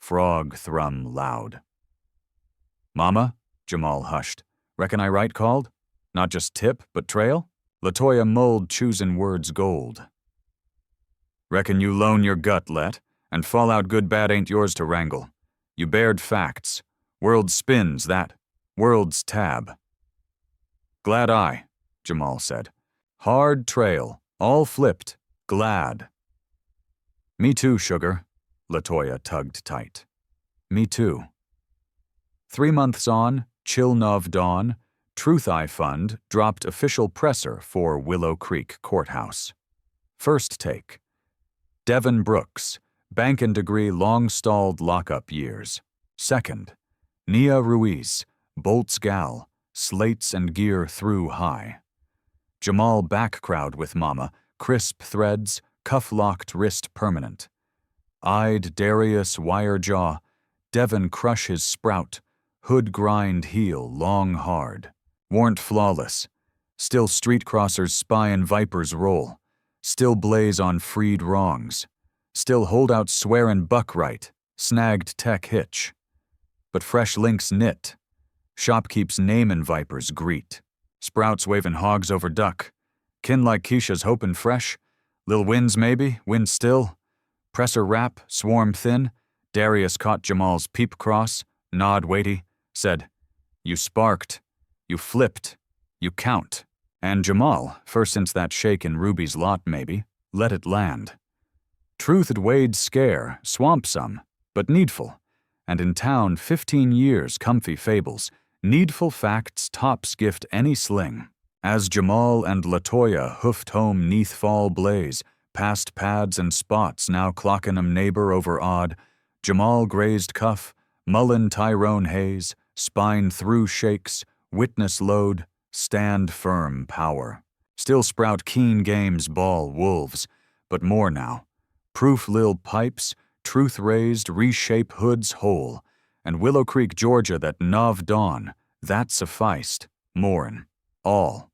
[SPEAKER 1] frog thrum loud. Mama, Jamal hushed, reckon I right called? Not just tip, but trail? Latoya mulled choosin' words gold. Reckon you loan your gut, Let, and fall out good bad ain't yours to wrangle. You bared facts. World spins, that. World's tab. Glad I, Jamal said. Hard trail, all flipped, glad. Me too, sugar, Latoya tugged tight. Me too. 3 months on, chill nov dawn, Truth I Fund dropped official presser for Willow Creek Courthouse. First take. Devin Brooks, bankin' degree long-stalled lockup years. Second. Nia Ruiz, Bolt's gal, slates and gear through high. Jamal back crowd with mama, crisp threads, cuff-locked wrist permanent. Eyed Darius wire jaw, Devin crush his sprout, hood grind heel long hard. Warn't flawless. Still street crossers spyin' vipers roll. Still blaze on freed wrongs. Still holdout swearin' buck right, snagged tech hitch. But fresh links knit. Shopkeep's namin' vipers greet. Sprouts wavin' hogs over duck. Kin like Keisha's hopin' fresh. Lil winds maybe, wind still. Presser wrap, swarm thin. Darius caught Jamal's peep cross, nod weighty. said, "You sparked, you flipped, you count." And Jamal, first since that shake in Ruby's lot maybe, let it land. Truth'd weighed scare, swamp some, but needful. And in town 15 years comfy fables, needful facts tops gift any sling. As Jamal and Latoya hoofed home neath fall blaze, past pads and spots now clockin' 'em neighbor over odd, Jamal grazed cuff, Mullen Tyrone haze, spine through shakes, witness load, stand firm power. Still sprout keen games ball wolves, but more now. Proof lil pipes, truth raised reshape hoods whole, and Willow Creek, Georgia that nov dawn, that sufficed, more'n all.